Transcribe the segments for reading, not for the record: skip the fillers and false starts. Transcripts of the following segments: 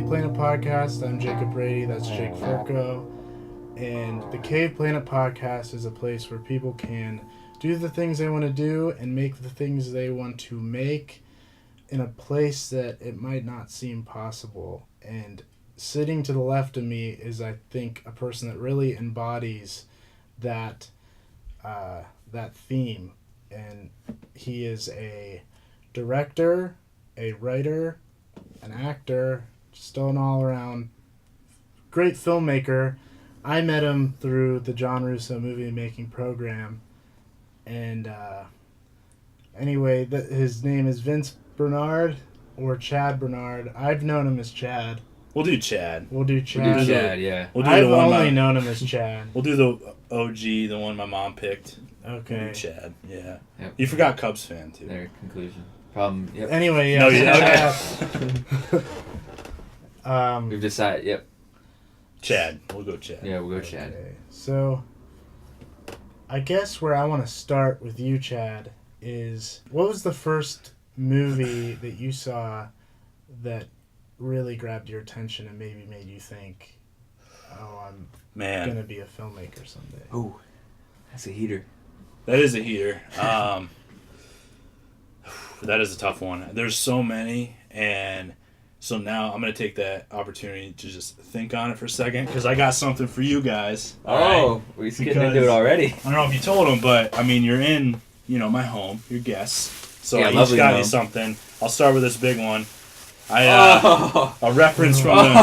Planet Podcast. I'm Jacob Brady. That's Jake Furco. And the Cave Planet Podcast is a place where people can do the things they want to do and make the things they want to make in a place that it might not seem possible. And sitting to the left of me is, I think, a person that really embodies that theme. And he is a director, a writer, an actor, still an all-around great filmmaker. I met him through the John Russo movie making program. And anyway, his name is Vince Barnard, or Chad Barnard. I've known him as Chad. We'll do Chad. We'll do Chad. Yeah. We'll do I've only known him as Chad. We'll do the OG, the one my mom picked. Okay. We'll do Chad, yeah. Yep. You forgot Cubs fan, too. Their conclusion. Problem, yep. Anyway, yeah. No, you Chad. We've decided, yep. Chad. We'll go Chad. Yeah, we'll go Chad. Okay. So, I guess where I want to start with you, Chad, is what was the first movie that you saw that really grabbed your attention and maybe made you think, oh, I'm going to be a filmmaker someday? Oh, that's a heater. That is a heater. That is a tough one. There's so many, and so now I'm going to take that opportunity to just think on it for a second, because I got something for you guys. Oh, we're getting into it already. I don't know if you told them, but, I mean, you're in, my home, your guests, so yeah, I each got you something. I'll start with this big one. A reference from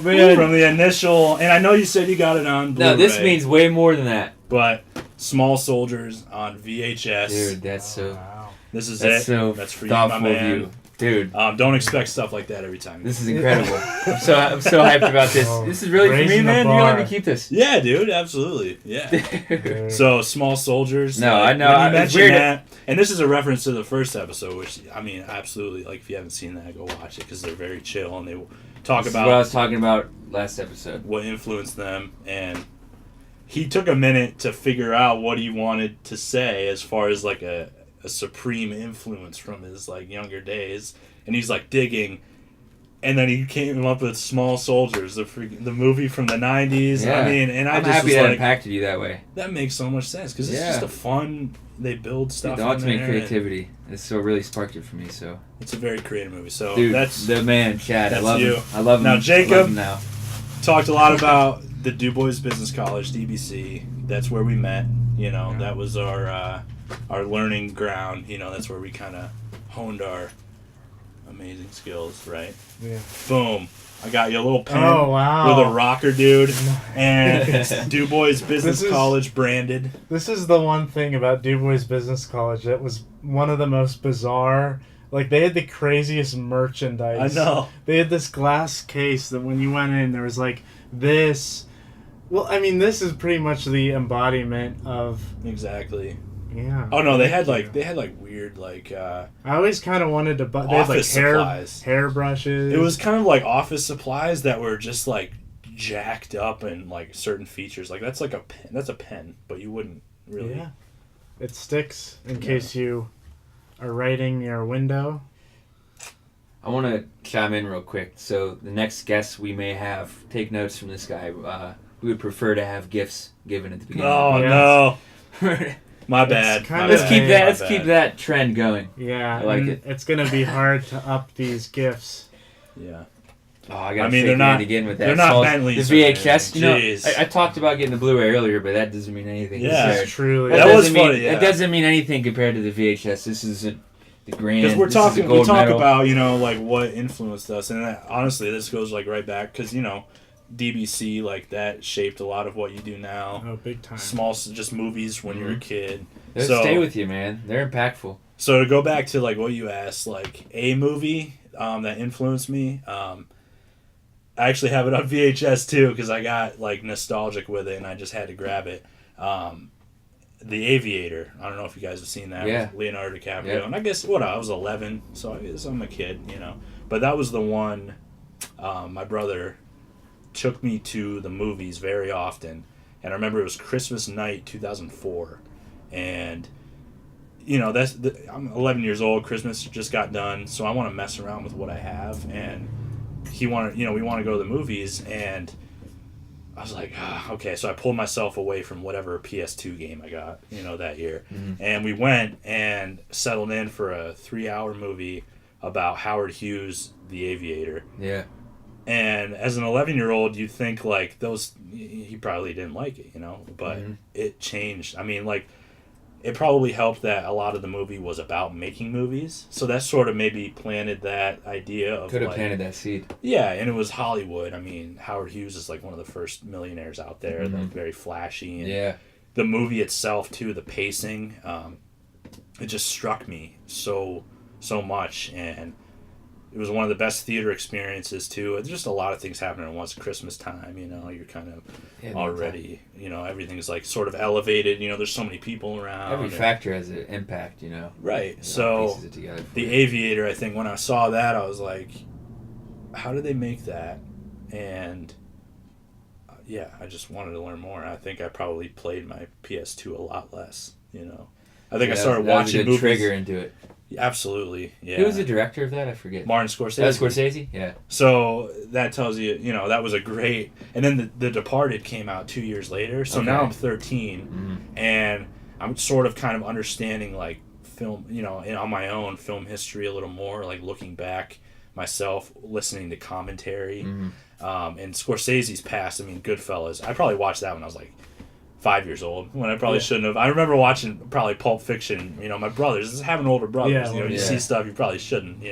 the initial, and I know you said you got it on Blu-ray. No, this means way more than that. But Small Soldiers on VHS. Dude, that's so... Wow. This is that's it. So that's for you, my man. You. Dude. Don't expect stuff like that every time. This is incredible. I'm so hyped about this. This is really for me, man. You're going to keep this. Yeah, dude. Absolutely. Yeah. So, Small Soldiers. No, like, I know. When you mentioned that, and this is a reference to the first episode, which, I mean, absolutely. Like, if you haven't seen that, go watch it, because they're very chill, and they talk about what I was talking about last episode. What influenced them, and he took a minute to figure out what he wanted to say as far as, like, a supreme influence from his like younger days, and he's like digging, and then he came up with Small Soldiers, the movie from the 90s. Yeah. I mean, and I'm happy just that like, impacted you that way. That makes so much sense, because it's just a fun, they build stuff. The ultimate creativity. It's so really sparked it for me. So it's a very creative movie. So dude, that's the man, Chad. That's I love you. him. I love him now. Jacob now. Talked a lot about the Du Bois Business College, DBC. That's where we met. That was our learning ground. That's where we kind of honed our amazing skills, right? Yeah. Boom. I got you a little pen with a rocker, dude. And it's Du Bois Business College branded. This is the one thing about Du Bois Business College that was one of the most bizarre. Like, they had the craziest merchandise. I know. They had this glass case that when you went in, there was like this. Well, I mean, this is pretty much the embodiment of... Exactly. Yeah. Oh no, they had weird I always kind of wanted to buy. They had like hair brushes. It was kind of like office supplies that were just like jacked up and like certain features. Like that's like a pen. That's a pen, but you wouldn't really. Yeah. It sticks in case you are writing near a window. I want to chime in real quick. So the next guest we may have, take notes from this guy. We would prefer to have gifts given at the beginning. Oh no. My bad. Let's keep that trend going. Yeah, I like it. It's gonna be hard to up these gifts. Yeah. Oh, I got to shake hand again with that. They're not Bentleys. The VHS. I talked about getting the Blu-ray earlier, but that doesn't mean anything. Yeah, truly. That was funny. It doesn't mean anything compared to the VHS. This isn't the grand. Because we talk about like what influenced us, and honestly, this goes like right back because DBC, like that shaped a lot of what you do now. Oh, big time. Small, just movies when you're a kid. They stay with you, man. They're impactful. So to go back to like what you asked, like a movie that influenced me, I actually have it on VHS too because I got like nostalgic with it and I just had to grab it. The Aviator. I don't know if you guys have seen that. Yeah. With Leonardo DiCaprio. Yeah. And I guess I was 11, so I guess I'm a kid, But that was the one. My brother took me to the movies very often, and I remember it was Christmas night 2004, and I'm 11 years old. Christmas just got done, so I want to mess around with what I have, and we want to go to the movies, and I was like, okay. So I pulled myself away from whatever PS2 game I got, that year. Mm-hmm. And we went and settled in for a 3-hour movie about Howard Hughes, the aviator. Yeah. And as an 11-year-old, you'd think, like, he probably didn't like it, But it changed. I mean, like, it probably helped that a lot of the movie was about making movies. So that sort of maybe planted that idea of, could have planted that seed. Yeah, and it was Hollywood. I mean, Howard Hughes is like one of the first millionaires out there. Like, very flashy. And the movie itself, too, the pacing, it just struck me so much. And it was one of the best theater experiences, too. There's just a lot of things happening at once. Christmas time, you're kind of already, everything's like sort of elevated. There's so many people around. Every factor has an impact, Right. So the Aviator, I think when I saw that, I was like, how did they make that? And I just wanted to learn more. I think I probably played my PS2 a lot less, I think I started watching movies. Trigger into it. Absolutely, yeah. Who was the director of that? I forget. Martin Scorsese. That was Scorsese? Yeah. So that tells you, that was a great... And then The Departed came out 2 years later. So now I'm 13, and I'm sort of kind of understanding, like, film, on my own, film history a little more, like looking back myself, listening to commentary. And Scorsese's past, I mean, Goodfellas. I probably watched that when I was, like, 5 years old, when I probably shouldn't have. I remember watching probably Pulp Fiction, my brothers, just having older brothers, you see stuff you probably shouldn't,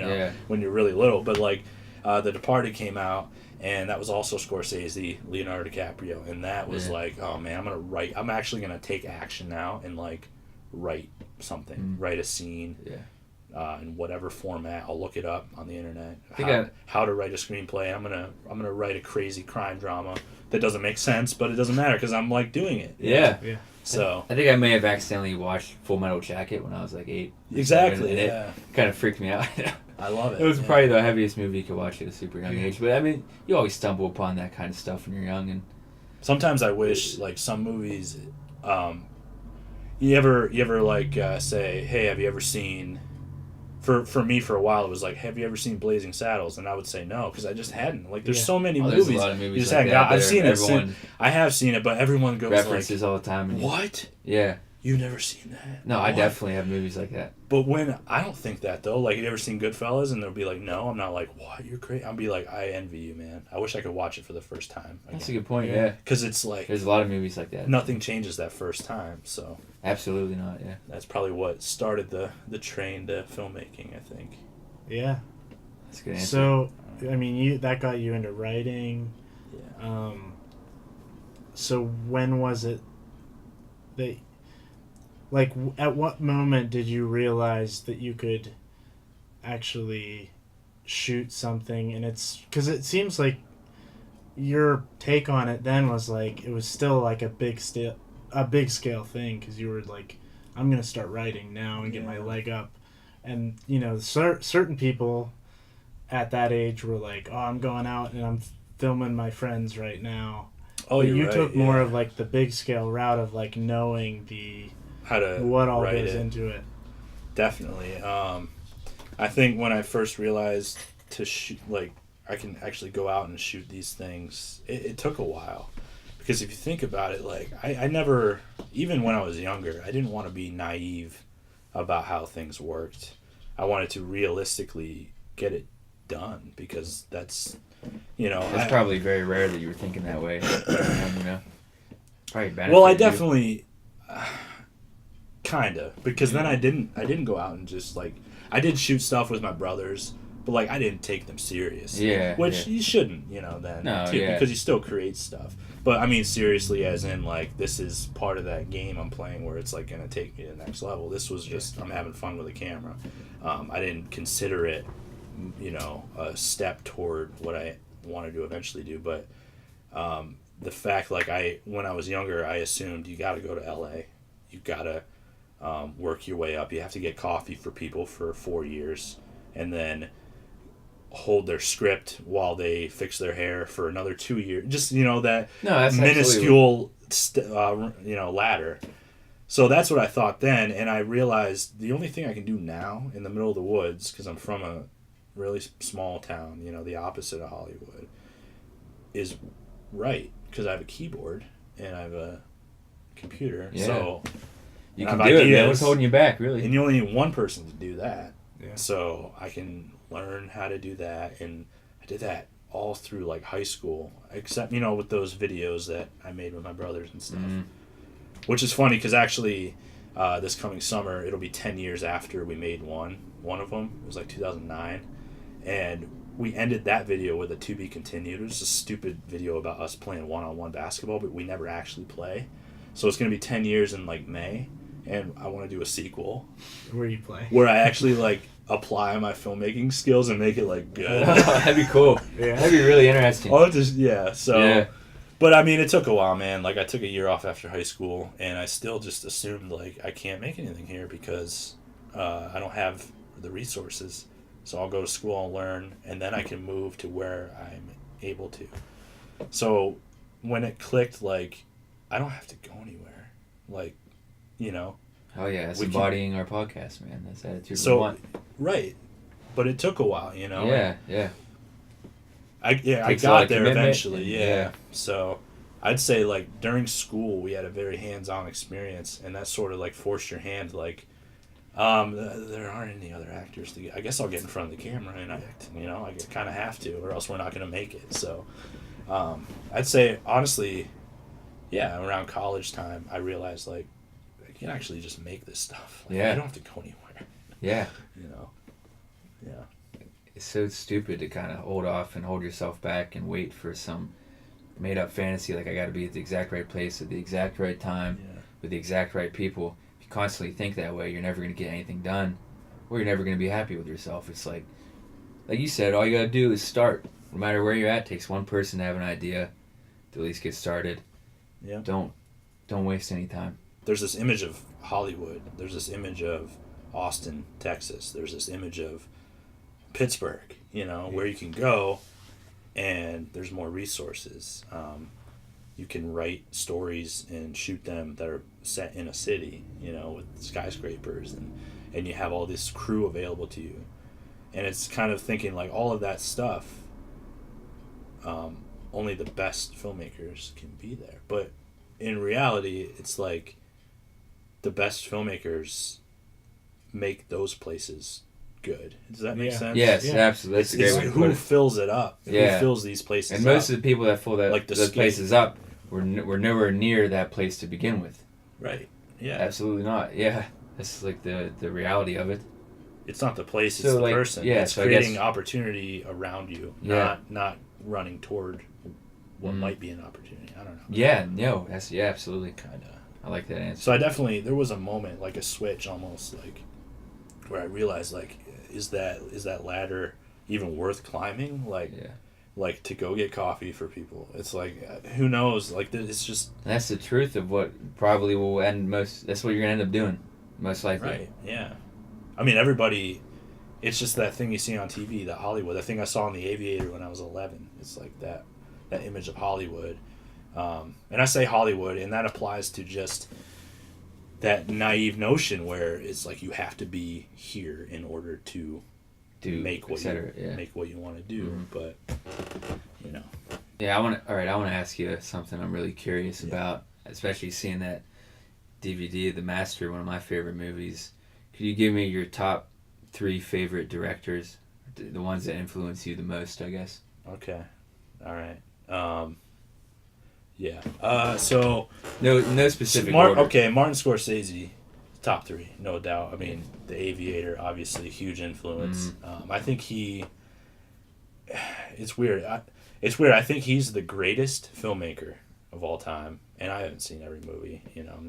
when you're really little. But, like, The Departed came out, and that was also Scorsese, Leonardo DiCaprio, and that was like, oh man, I'm actually going to take action now and, like, write something, write a scene. In whatever format. I'll look it up on the internet. How to write a screenplay. I'm gonna write a crazy crime drama that doesn't make sense, but it doesn't matter because I'm like doing it. Yeah. So I think I may have accidentally watched Full Metal Jacket when I was like 8. Exactly. And it kind of freaked me out. I love it. It was probably the heaviest movie you could watch at a super young age. But I mean, you always stumble upon that kind of stuff when you're young. And sometimes I wish, like, some movies. You ever like say, hey, have you ever seen? For me, for a while, it was like, have you ever seen Blazing Saddles? And I would say no, because I just hadn't. Like, there's so many movies. There's a lot of movies you just like hadn't. that. I've seen it. I have seen it, but everyone goes references like, all the time. What? Yeah. You've never seen that? No, what? I definitely have movies like that. But when I don't think that though. Like, you ever seen Goodfellas? And they'll be like, no. I'm not like, what? You're crazy. I'll be like, I envy you, man. I wish I could watch it for the first time. Again. That's a good point. Yeah. Because it's like there's a lot of movies like that. Nothing changes that first time. So absolutely not. Yeah. That's probably what started the train to filmmaking, I think. Yeah. That's a good answer. So, I mean, that got you into writing. Yeah. So when was it that, like, at what moment did you realize that you could actually shoot something? And it's because it seems like your take on it then was like, it was still like a big scale thing, because you were like, I'm gonna start writing now and get my leg up. And, certain people at that age were like, oh, I'm going out and I'm filming my friends right now. Oh, you took more of like the big scale route of like knowing what all goes into it. Definitely. I think when I first realized to shoot, like, I can actually go out and shoot these things, it took a while. Because if you think about it, like, I never, even when I was younger, I didn't want to be naive about how things worked. I wanted to realistically get it done, because that's, it's probably very rare that you were thinking that way. Probably better. Well, I definitely kind of, because then I didn't go out and just, like, I did shoot stuff with my brothers, but, like, I didn't take them serious. Yeah. Which you shouldn't, then, too, because you still create stuff. But I mean seriously, as in, like, this is part of that game I'm playing where it's, like, going to take me to the next level. This was just, I'm having fun with a camera. I didn't consider it, a step toward what I wanted to eventually do. But the fact, like, when I was younger, I assumed you got to go to LA. You got to work your way up. You have to get coffee for people for 4 years, and then hold their script while they fix their hair for another 2 years. Just, that minuscule, ladder. So that's what I thought then, and I realized the only thing I can do now in the middle of the woods, because I'm from really small town, you know, the opposite of Hollywood, is right because I have a keyboard and I have a computer. Yeah. So You I can have do it, man. ideas, What's holding you back, really? and you only need one person to do that. Yeah. So I can learn how to do that, and I did that all through like high school, except, you know, with those videos that I made with my brothers and stuff. Which is funny because actually this coming summer it'll be 10 years after we made one of them. It was like 2009, and we ended that video with a to be continued. It was a stupid video about us playing one-on-one basketball, but we never actually play. So it's going to be 10 years in like May, and I want to do a sequel Where you play. where I actually like apply my filmmaking skills and make it like good. That'd be cool. Yeah. That'd be really interesting. Oh, just yeah. So, Yeah. but I mean, it took a while, man. Like I took a year off after high school, and I still just assumed like I can't make anything here because I don't have the resources. So I'll go to school and learn, and then I can move to where I'm able to. So when it clicked, like I don't have to go anywhere. Like, you know. Oh yeah, that's We can- embodying our podcast, man. That's the attitude we So want. right, but it took a while, you know. Yeah, yeah. I Takes a lot got of there commitment, eventually. and- Yeah. yeah. So I'd say like during school we had a very hands-on experience, and that sort of like forced your hand. Like, there aren't any other actors to get. I guess I'll get in front of the camera and act. You know, I kind of have to, or else we're not going to make it. So I'd say honestly, yeah, around college time I realized like I can actually just make this stuff. Like, Yeah. I don't have to go anywhere. Yeah. You know. Yeah. It's so stupid to kind of hold off and hold yourself back and wait for some made up fantasy like I got to be at the exact right place at the exact right time Yeah. with the exact right people. If you constantly think that way, you're never going to get anything done, or you're never going to be happy with yourself. It's like you said, all you got to do is start. No matter where you're at, it takes one person to have an idea to at least get started. Yeah. Don't waste any time. There's this image of Hollywood. There's this image of Austin, Texas. There's this image of Pittsburgh, you know, where you can go and there's more resources. You can write stories and shoot them that are set in a city, you know, with skyscrapers, and you have all this crew available to you. And it's kind of thinking like all of that stuff, only the best filmmakers can be there. But in reality, it's like the best filmmakers make those places good. Does that make Yeah. sense? Yes, Yeah. absolutely. That's a great It's way to who put it. fills it up. Yeah. Who fills these places And most up. of the people that fill that Like the those skill. places up were nowhere near that place to begin with. Right. Yeah. Absolutely not. Yeah, that's like the reality of it. It's not the place, it's So, the like, person. yeah, It's so I guess- creating opportunity around you, Yeah. not running toward what Mhm. might be an opportunity. I don't know. Yeah, no, that's absolutely. Kind of. I like that answer. So there was a moment, like a switch almost, like where I realized, like, is that ladder even worth climbing? Like, Yeah, like to go get coffee for people. It's like, who knows? Like, it's just that's the truth of what probably will end most. That's what you're gonna end up doing, most likely. right. Yeah. I mean, everybody. It's just that thing you see on TV, that Hollywood. The thing I saw in The Aviator when I was 11. It's like that image of Hollywood. And I say Hollywood, and that applies to just that naive notion where it's like you have to be here in order to make what you want to do. Mhm. But you know, Yeah, I want to ask you something I'm really curious about, especially seeing that DVD of The Master, one of my favorite movies. Could you give me your top 3 favorite directors, the ones that influence you the most, I guess? okay, all right, yeah. So No specific Martin order. Scorsese, top 3, no doubt. I mean, The Aviator, obviously, huge influence. I think it's weird. I think he's the greatest filmmaker of all time, and I haven't seen every movie. You know,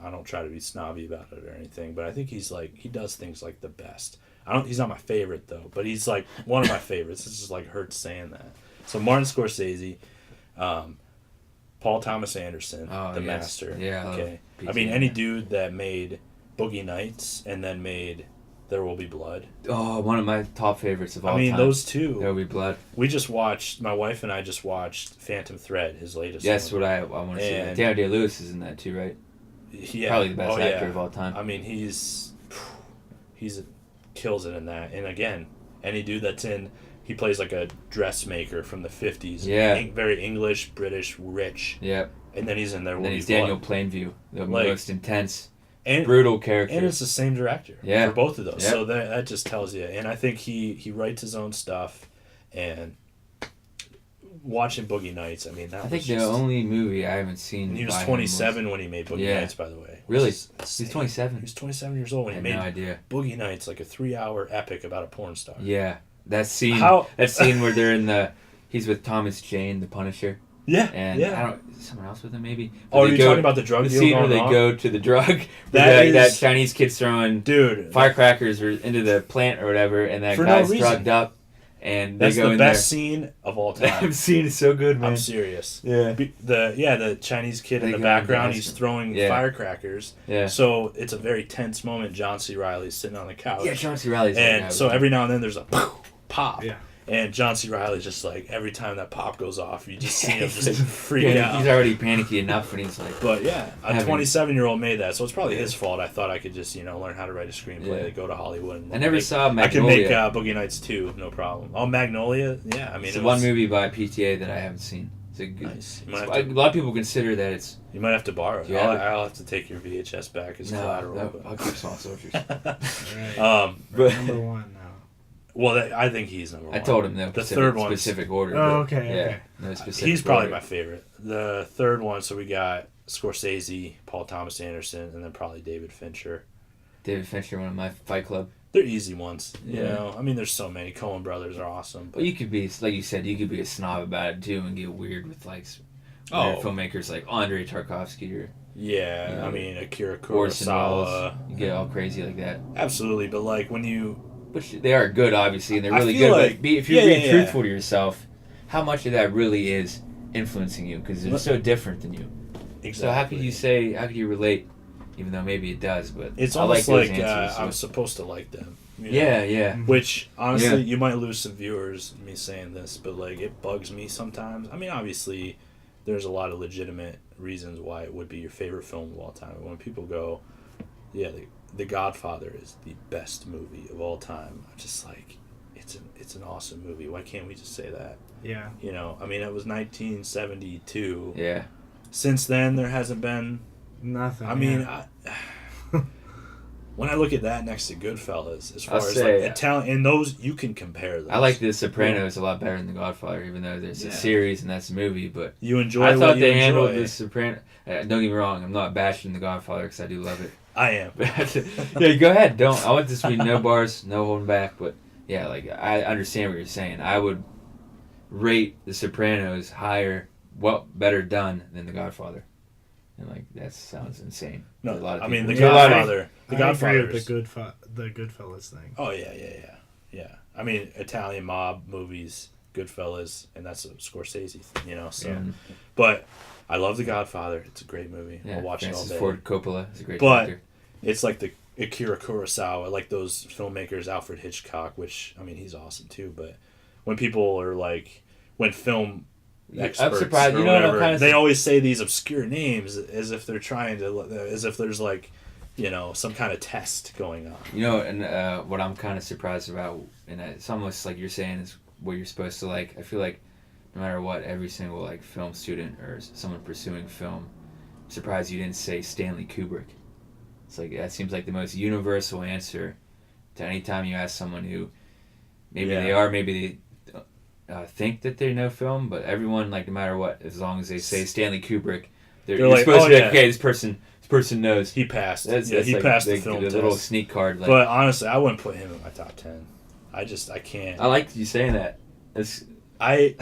I don't try to be snobby about it or anything, but I think he does things like the best. He's not my favorite though, but he's like one of my favorites. It's just like hurts saying that. So Martin Scorsese, Paul Thomas Anderson, Oh, The yes. Master. Yeah, I love Okay. Pete I mean, Holmes. any dude that made Boogie Nights and then made There Will Be Blood. Oh, one of my top favorites of all I mean, time. those two. There Will Be Blood. My wife and I just watched Phantom Thread, his latest That's one. what I want to see. And- Daniel Day-Lewis is in that too, right? Yeah. Probably the best Oh, actor yeah. of all time. I mean, kills it in that. And again, any dude that's in. He plays like a dressmaker from the 50s. Yeah. Very English, British, rich. Yep. And then he's in There And Will then Be he's Daniel Blood. Plainview, the Like- most intense, And, brutal character. and it's the same director Yeah. for both of those. Yep. So that just tells you. And I think he writes his own stuff. And watching Boogie Nights, I mean, that I think was the just... only movie I haven't seen. And he was by him 27 when he made Boogie Yeah. Nights, by the way. Really? Which is insane. He's 27. He was 27 years old when I he had made no idea. Boogie Nights, like a 3-hour epic about a porn star. Yeah, that scene. How- That scene where they're in the. He's with Thomas Jane, the Punisher, Yeah, and yeah. I don't. Someone else with him maybe. But Oh, are they you go- talking about the drug the deal scene where going they on? go to the drug? That that is- Chinese kid's throwing Dude, firecrackers or into the plant or whatever, and that For no guy's reason. drugged up, and they that's go the in best scene of all there. time. That scene is so good, man. I'm serious. Yeah. The Chinese kid in They the go in background, the he's basket. throwing Yeah. firecrackers. Yeah. So it's a very tense moment. John C. Reilly's sitting on the couch. Yeah, John C. Reilly's that guy, And so wasn't every now and then there's a pop. Yeah. And John C. Reilly's just like, every time that pop goes off, you just see him He's just like, freak he? out. He's already panicky enough, and he's like, But yeah, a Having- 27-year-old made that, so it's probably his fault. I thought I could just, learn how to write a screenplay, Yeah. go to Hollywood. And I never saw I could make Magnolia. Boogie Nights 2, no problem. Oh, Magnolia? Yeah, I mean, It's it the one was movie by PTA that I haven't seen. It's a good. nice. You might, A have to, lot of people consider that it's you might have to borrow it. Do you have it? I'll have to take your VHS back as collateral. no, I'll keep Small Soldiers. Right. But Number one now. Well, I think he's number one. I told him no. The specific, third one. specific order. Oh, but, okay, yeah, okay. no specific. He's probably order. my favorite. The third one, so we got Scorsese, Paul Thomas Anderson, and then probably David Fincher. David Fincher, one of my Fight Club. They're easy ones, you Yeah. know. I mean, there's so many. Coen brothers are awesome. But you could be, like you said, you could be a snob about it too and get weird with like weird filmmakers like Andrei Tarkovsky or Yeah, Yeah. I mean Akira Orson Welles. Kurosawa. You get all crazy like that. Absolutely, but like when you, Which they are good, obviously, and they're I really feel good. like- but if you're yeah, being yeah, truthful to yourself, how much of that really is influencing you? Because they're so different than you. exactly. So how could you say? How could you relate? Even though maybe it does, but It's I almost like like, those answers, so- I'm supposed to like them. you know? Yeah, yeah. Which honestly, Yeah. you might lose some viewers me saying this, but like it bugs me sometimes. I mean, obviously, there's a lot of legitimate reasons why it would be your favorite film of all time. When people go, "Yeah, the Godfather is the best movie of all time," I'm just like, it's an awesome movie. Why can't we just say that? Yeah. You know, I mean, it was 1972. Yeah. Since then, there hasn't been. Nothing. I mean, yeah. when I look at that next to Goodfellas, as far I'll as say, like Italian, and those you can compare those. I like The Sopranos a lot better than The Godfather, even though there's a Yeah. series and that's a movie. But You enjoy. I what thought you they enjoy. handled The Sopranos. Don't get me wrong, I'm not bashing The Godfather because I do love it. I am. Yeah, go ahead. Don't. I want this to be no bars, no holding back. But yeah, like I understand what you're saying. I would rate The Sopranos higher, better done than The Godfather. And like that sounds insane. No, to a lot of I mean people. the To a lot of- Godfather. The I Godfather. agree with the Goodfellas thing. Oh yeah. I mean Italian mob movies, Goodfellas, and that's a Scorsese thing, you know. So, Yeah. but I love The Godfather. It's a great movie. Yeah, I'll watch Francis it all day. Ford Coppola is a great But- director. It's like the Akira Kurosawa, like those filmmakers, Alfred Hitchcock, which I mean he's awesome too. But when people are like, when film experts I'm surprised. or You know what I'm whatever, kind of. they always say these obscure names as if they're trying to, as if there's like, some kind of test going on. You know, and what I'm kind of surprised about, and it's almost like you're saying is what you're supposed to like. I feel like no matter what, every single like film student or someone pursuing film, I'm surprised you didn't say Stanley Kubrick. It's like that seems like the most universal answer to any time you ask someone who maybe Yeah. they are, maybe they think that they know film, but everyone, like no matter what, as long as they say Stanley Kubrick, you're like, supposed "Oh, to be like, yeah. okay, this person knows. He passed. That's he like passed the film test. little sneak card. Like, But honestly, I wouldn't put him in my top 10. I can't. I like you saying that. It's I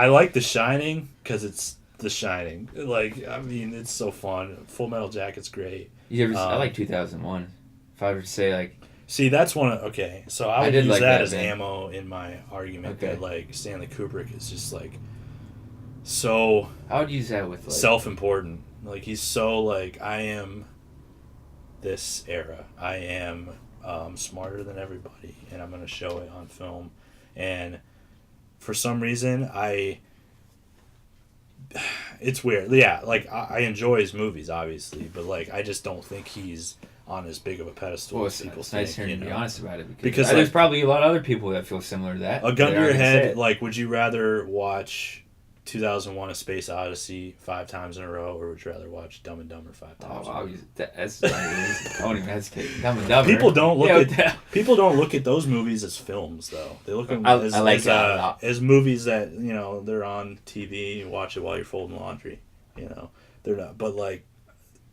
like The Shining because it's The Shining. Like, I mean, it's so fun. Full Metal Jacket's great. you ever? I Um, like 2001. If I were to say like, See, that's one of, okay, so I I would did use like that that, as man. ammo in my argument Okay. that, like, Stanley Kubrick is just, like, so I would use that with like. self-important. Like, he's so, like, I am this era. I am smarter than everybody, and I'm going to show it on film. And for some reason, it's weird. Yeah, like, I enjoy his movies, obviously, but, like, I just don't think he's on as big of a pedestal Well, as it's, people it's think. nice hearing you be honest about it Because there's like, probably a lot of other people that feel similar to that. a gun that to your aren't gonna say head, it. like, would you rather watch 2001: A Space Odyssey 5 times in a row, or would you rather watch Dumb and Dumber 5 times? Oh, that's not easy. I won't even hesitate. Dumb and Dumber. People don't look Yeah, at people don't look at those movies as films, though. They look at them I like that a lot. as movies that, you know, they're on TV. You watch it while you're folding laundry. You know, they're not. But like,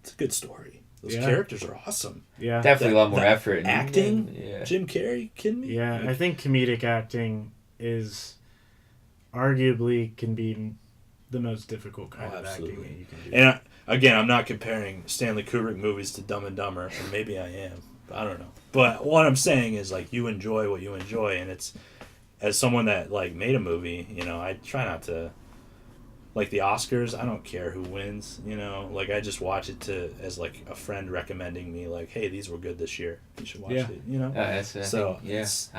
it's a good story. Those characters are awesome. Yeah. definitely a lot more The effort. And, acting. Yeah. Jim Carrey, kidding me? Yeah, I think comedic acting is arguably can be the most difficult kind of acting absolutely. that you can do. And again, I'm not comparing Stanley Kubrick movies to Dumb and Dumber, or maybe I am. I don't know. But what I'm saying is, like, you enjoy what you enjoy, and it's, as someone that like made a movie, you know, I try not to, like, the Oscars, I don't care who wins, you know, like, I just watch it as like a friend recommending me, like, hey, these were good this year, you should watch it, you know. I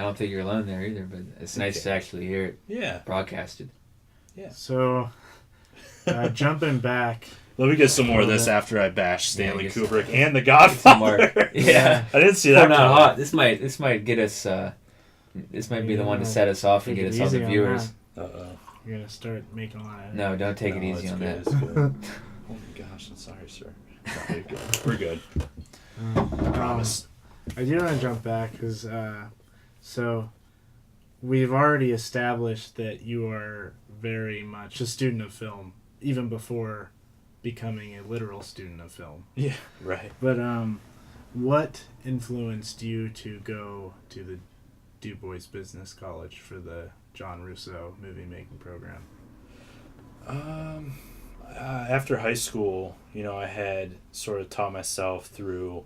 don't think you're alone there either, but it's nice to actually hear it broadcasted. Yeah. So, jumping back. Let me get some more of this after I bash Stanley Kubrick and The Godfather. Yeah. I didn't see that. Not hot. This might get us. This might be the one to set us off and get us all the viewers. Uh-oh. You're gonna start making a lot of. No, don't take it easy on that. It's good. Oh my gosh, I'm sorry, sir. We're good. I promise. I do want to jump back because, so, we've already established that you are very much a student of film, even before becoming a literal student of film. Yeah, right. But what influenced you to go to the Du Bois Business College for the John Russo movie making program? After high school, you know, I had sort of taught myself through,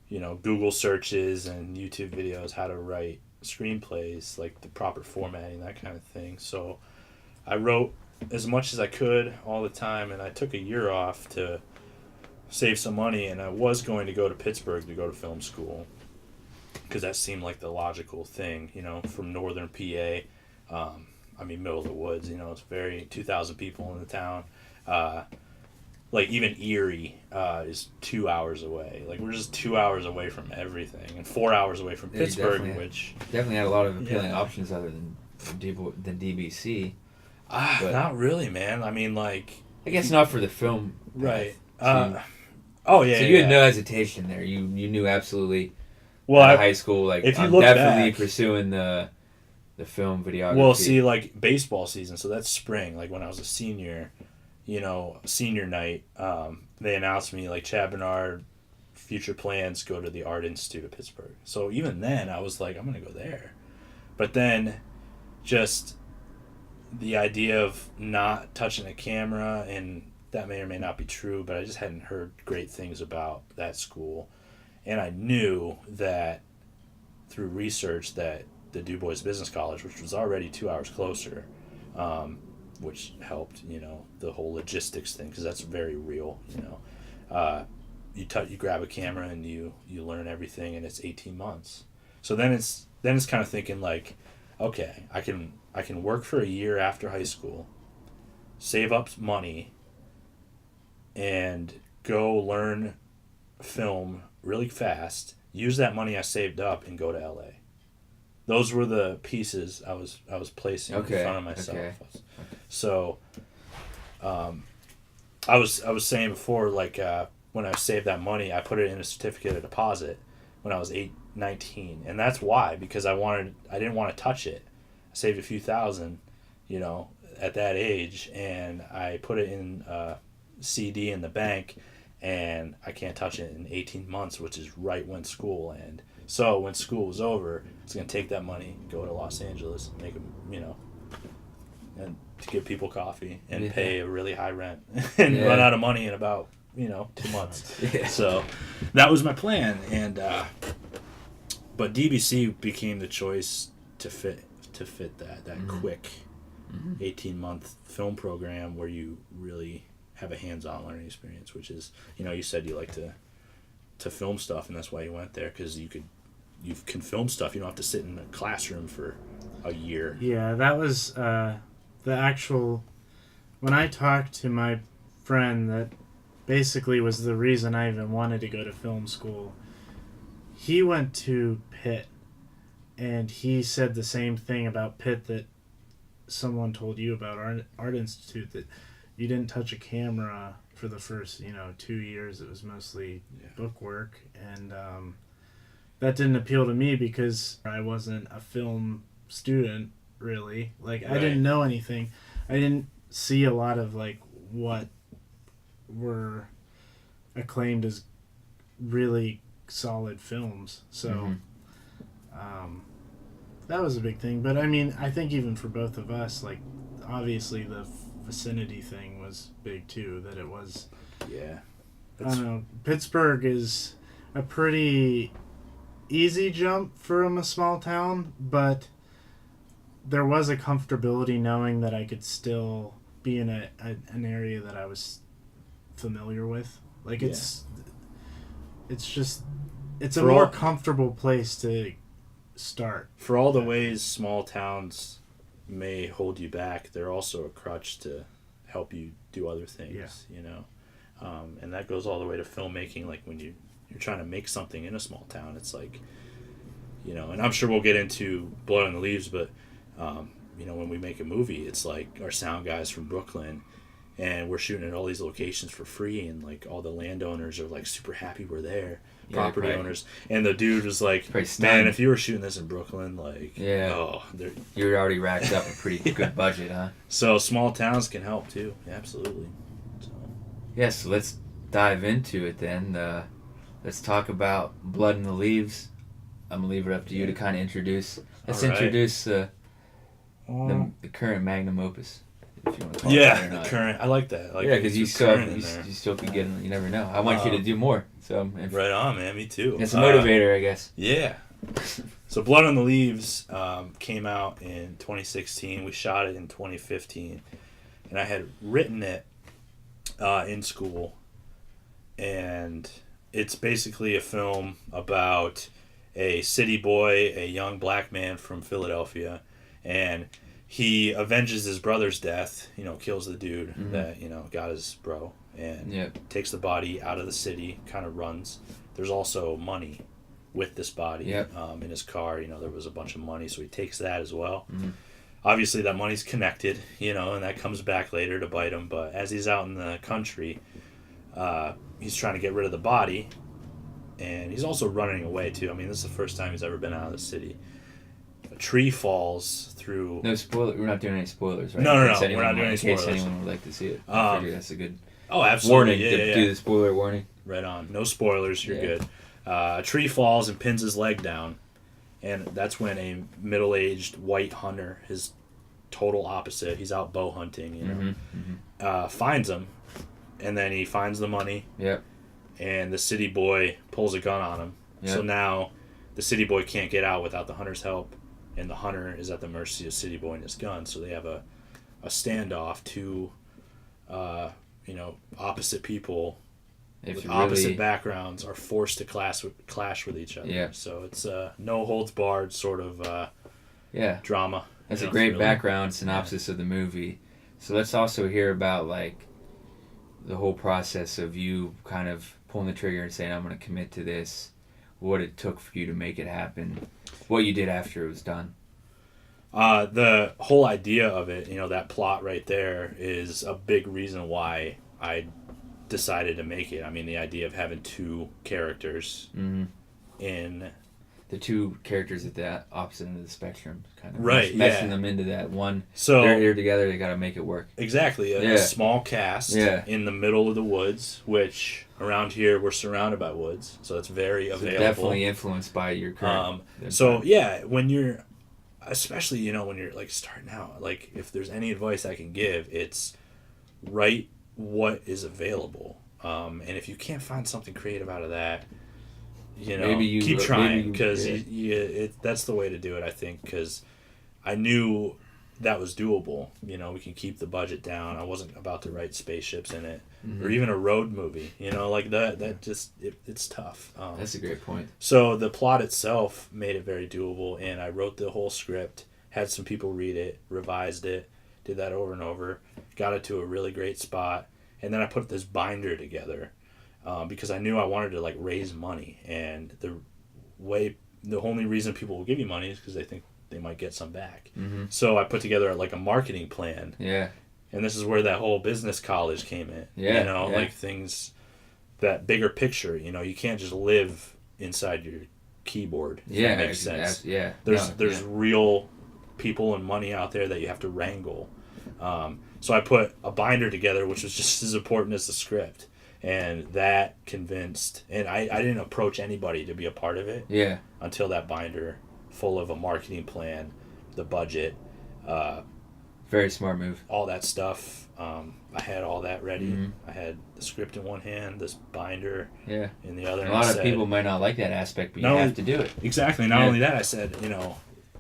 you know, Google searches and YouTube videos how to write screenplays, like the proper formatting, that kind of thing. So I wrote as much as I could all the time, and I took a year off to save some money, and I was going to go to Pittsburgh to go to film school because that seemed like the logical thing, you know, from northern PA. I mean, middle of the woods, you know, it's 2,000 people in the town. Like, even Erie is 2 hours away. Like, we're just 2 hours away from everything, and 4 hours away from Pittsburgh, which definitely had a lot of appealing options other than DBC. Not really, man. I mean, like, I guess not for the film, right? So So you had no hesitation there. You knew absolutely. Well, out of high school, like, if you I'm look definitely back, pursuing the film videography. Well, see, like, baseball season, so that's spring. Like, when I was a senior, you know, senior night, they announced me, like, Chad Barnard, future plans, go to the Art Institute of Pittsburgh. So even then, I was like, I'm going to go there. But then, just the idea of not touching a camera, and that may or may not be true, but I just hadn't heard great things about that school. And I knew that through research that the Du Bois Business College, which was already 2 hours closer, which helped, you know, the whole logistics thing, because that's very real, you know. You grab a camera and you learn everything, and it's 18 months. So then it's kind of thinking, like, okay, I can work for a year after high school, save up money, and go learn film really fast, use that money I saved up, and go to LA. Those were the pieces I was placing in front of myself. Okay. So, I was saying before, like, when I saved that money, I put it in a certificate of deposit when I was 19, and that's why, because I didn't want to touch it. I saved a few thousand, you know, at that age, and I put it in a CD in the bank, and I can't touch it in 18 months, which is right when school ended. So when school was over, I was going to take that money, go to Los Angeles, make them, you know, and to give people coffee and pay a really high rent and run out of money in about, you know, 2 months. So that was my plan. And but DBC became the choice to fit that quick 18-month film program where you really have a hands-on learning experience, which is, you know, you said you like to film stuff, and that's why you went there, because you can film stuff. You don't have to sit in a classroom for a year. Yeah, that was the actual... When I talked to my friend that basically was the reason I even wanted to go to film school. He went to Pitt, and he said the same thing about Pitt that someone told you about Art Institute, that you didn't touch a camera for the first 2 years. It was mostly book work, and that didn't appeal to me because I wasn't a film student really. Like I didn't know anything. I didn't see a lot of like what were acclaimed as really solid films. So that was a big thing. But I mean, I think even for both of us, like obviously the vicinity thing was big too, that it was I don't know, Pittsburgh is a pretty easy jump from a small town, but there was a comfortability knowing that I could still be in an area that I was familiar with. Like it's a more comfortable place to start. For all the ways small towns may hold you back, they're also a crutch to help you do other things, and that goes all the way to filmmaking. Like when you're trying to make something in a small town, it's like, and I'm sure we'll get into Blood on the Leaves, but when we make a movie, it's like our sound guys from Brooklyn, and we're shooting at all these locations for free, and like all the landowners are like super happy we're there, property owners, and the dude was like, man, if you were shooting this in Brooklyn, like, you're already racked up a pretty good budget, huh? So small towns can help too, absolutely. So let's dive into it then. Let's talk about Blood in the Leaves. I'm gonna leave it up to you to kind of introduce. Let's introduce the current magnum opus, if you want to call it that or not. The current. I like that. Because you still could get. You never know. I want you to do more. So right on, man. Me too. It's a motivator, I guess. Yeah. So Blood on the Leaves came out in 2016. We shot it in 2015, and I had written it in school, and it's basically a film about a city boy, a young black man from Philadelphia, and he avenges his brother's death, kills the dude that, got his bro, and takes the body out of the city, kind of runs. There's also money with this body in his car. There was a bunch of money, so he takes that as well. Obviously, that money's connected, and that comes back later to bite him, but as he's out in the country, he's trying to get rid of the body, and he's also running away, too. I mean, this is the first time he's ever been out of the city. A tree falls through... No spoiler. We're not doing any spoilers, right? No. We're not doing any spoilers. In case anyone would like to see it. I figure that's a good absolutely. Warning to do the spoiler warning. Right on. No spoilers. You're good. A tree falls and pins his leg down, and that's when a middle-aged white hunter, his total opposite, he's out bow hunting, finds him, and then he finds the money. Yep. And the city boy pulls a gun on him. Yep. So now the city boy can't get out without the hunter's help, and the hunter is at the mercy of city boy and his gun. So they have a standoff. Two, opposite people with opposite backgrounds are forced to clash with each other. Yeah. So it's no holds barred sort of drama. That's a great background synopsis of the movie. So let's also hear about like the whole process of you kind of pulling the trigger and saying, I'm going to commit to this, what it took for you to make it happen, what you did after it was done. The whole idea of it, that plot right there is a big reason why I decided to make it. I mean, the idea of having two characters in... The two characters at the opposite end of the spectrum, kind of meshing them into that one. So they're here together. They got to make it work. Exactly, a small cast in the middle of the woods, which around here we're surrounded by woods, so it's very available. Definitely influenced by your current. When you're, especially when you're like starting out, like if there's any advice I can give, it's write what is available, and if you can't find something creative out of that. Keep trying, because that's the way to do it, I think, because I knew that was doable. We can keep the budget down. I wasn't about to write spaceships in it, or even a road movie, like that just, it's tough. That's a great point. So the plot itself made it very doable, and I wrote the whole script, had some people read it, revised it, did that over and over, got it to a really great spot, and then I put this binder together because I knew I wanted to like raise money, and the only reason people will give you money is because they think they might get some back. Mm-hmm. So I put together like a marketing plan. Yeah. And this is where that whole business college came in. Yeah. You know, like things, that bigger picture. You know, you can't just live inside your keyboard. If that makes sense. Yeah. There's real people and money out there that you have to wrangle. So I put a binder together, which was just as important as the script. And that convinced, and I didn't approach anybody to be a part of it. Yeah. Until that binder, full of a marketing plan, the budget, very smart move. all that stuff. I had all that ready. Mm-hmm. I had the script in one hand, this binder in the other. A lot of people might not like that aspect, but you have to do it. Exactly. Not only that, I said,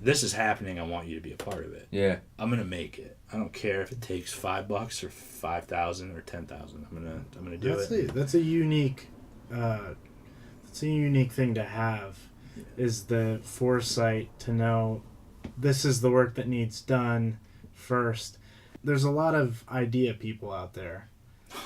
this is happening. I want you to be a part of it. Yeah. I'm gonna make it. I don't care if it takes $5 or 5,000 or 10,000. I'm gonna do it. That's a unique thing to have, is the foresight to know this is the work that needs done first. There's a lot of idea people out there.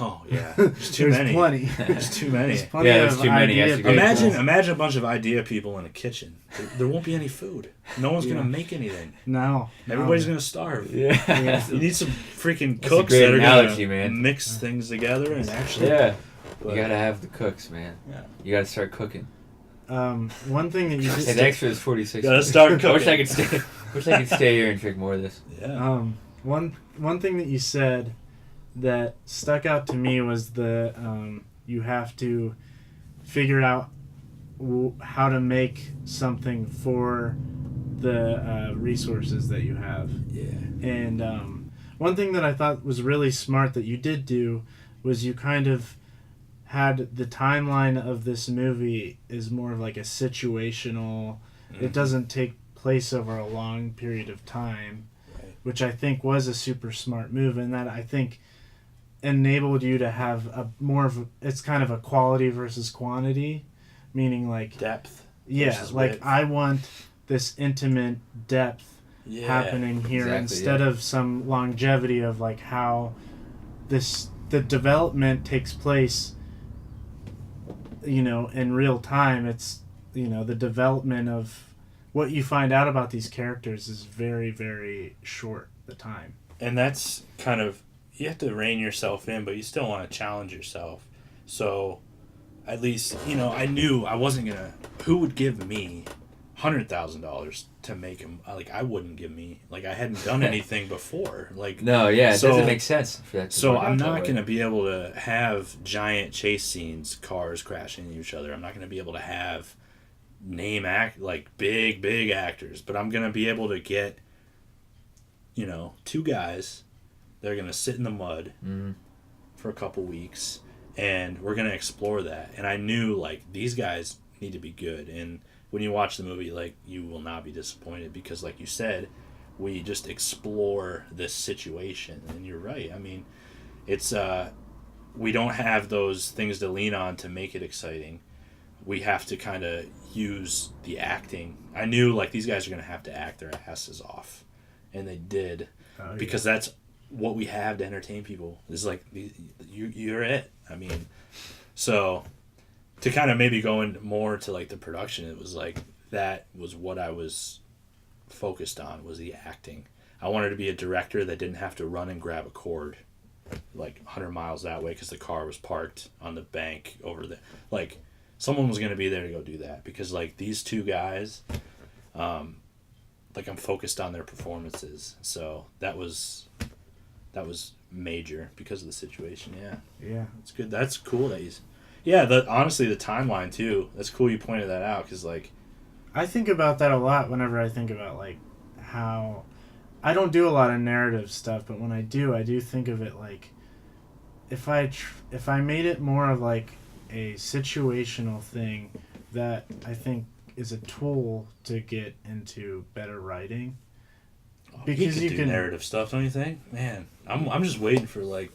Oh yeah, there's too many. Plenty. There's too many. There's too many. Imagine a bunch of idea people in a kitchen. There won't be any food. No one's gonna make anything. No. Everybody's gonna starve. Yeah. You need some freaking That's cooks a great that are analogy, gonna man. mix things together and actually. Yeah. But, You gotta have the cooks, man. Yeah. You gotta start cooking. One thing that you just Hey, thanks for this 46. Gotta start cooking. I wish I could stay here and drink more of this. Yeah. One thing that you said that stuck out to me was the you have to figure out how to make something for the resources that you have. Yeah. And one thing that I thought was really smart that you did do was you kind of had the timeline of this movie is more of like a situational. Mm-hmm. It doesn't take place over a long period of time, right, which I think was a super smart move, and that I think enabled you to have a more of it's kind of a quality versus quantity, meaning like depth. Yeah, like width. I want this intimate depth happening here instead of some longevity of like how the development takes place, in real time. It's, the development of what you find out about these characters is very, very short, the time. And that's kind of, you have to rein yourself in, but you still want to challenge yourself. So at least, I knew I wasn't going to, who would give me $100,000 to make him, like, I wouldn't give me, like, I hadn't done anything before. Like, no, it doesn't make sense for that to so work I'm out that not way. going to be able to have giant chase scenes, cars crashing into each other. I'm not going to be able to have big actors, but I'm going to be able to get, two guys. They're going to sit in the mud for a couple weeks, and we're going to explore that. And I knew, like, these guys need to be good. And when you watch the movie, like, you will not be disappointed because, like you said, we just explore this situation. And you're right. I mean, it's we don't have those things to lean on to make it exciting. We have to kind of use the acting. I knew, like, these guys are going to have to act their asses off. And they did. Because that's what we have to entertain people. Is like, you're it. I mean, so to kind of maybe go in more to like the production, it was like that was what I was focused on, was the acting. I wanted to be a director that didn't have to run and grab a cord like 100 miles that way because the car was parked on the bank over there. Like, someone was going to be there to go do that because, like, these two guys, like, I'm focused on their performances. So that was major because of the situation. Yeah. It's good. That's cool that he's... Yeah, honestly, the timeline, too. That's cool you pointed that out because, like... I think about that a lot whenever I think about, like, how... I don't do a lot of narrative stuff, but when I do think of it like... If I made it more of, like, a situational thing that I think is a tool to get into better writing. Because you can do narrative stuff, don't you think? Man, I'm just waiting for, like,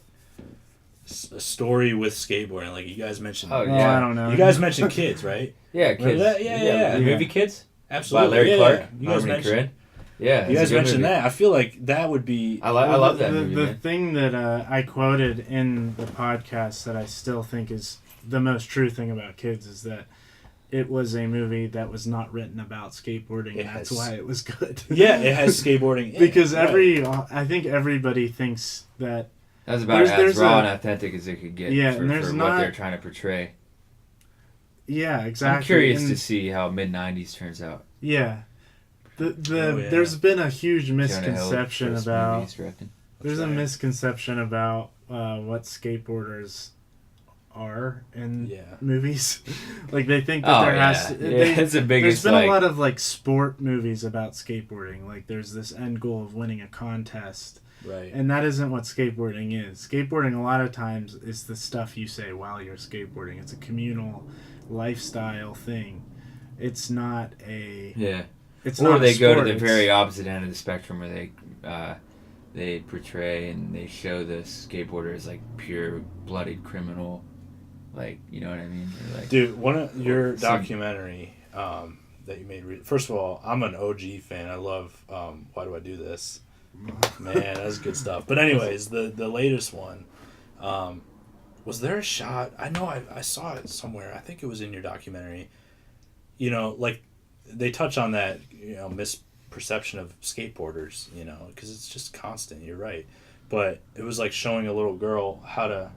a story with skateboarding. Like, you guys mentioned... Oh, yeah. I don't know. You guys mentioned Kids, right? Yeah, Kids. Yeah. The movie Kids? Absolutely. By Larry Clark. You guys mentioned... Yeah, You it's a guys good mentioned movie. that. I feel like that would be. I love that movie. The Man. thing that I quoted in the podcast that I still think is the most true thing about Kids is that it was a movie that was not written about skateboarding, and that's why it was good. Yeah, it has skateboarding in because it, I think everybody thinks that That was about as raw and authentic as it could get for what they're trying to portray. Yeah, exactly. I'm curious to see how mid-90s turns out. Yeah. There's been a huge misconception about... There's a misconception about what skateboarders are in movies. Like, they think that it's the biggest... There's been a lot of, like, sport movies about skateboarding. Like, there's this end goal of winning a contest. Right. And that isn't what skateboarding is. Skateboarding, a lot of times, is the stuff you say while you're skateboarding. It's a communal lifestyle thing. It's not a... Yeah. It's or not they a sport. go to the very opposite end of the spectrum where they portray and they show the skateboarder as like pure blooded criminal, like, you know what I mean? Like, dude, one of your documentary that you made. First of all, I'm an OG fan. I love Why Do I Do This? Man, that's good stuff. But anyways, the latest one. Was there a shot? I know I saw it somewhere. I think it was in your documentary. You know, like, they touch on that, you know, misperception of skateboarders, you know, because it's just constant. You're right. But it was like showing a little girl how to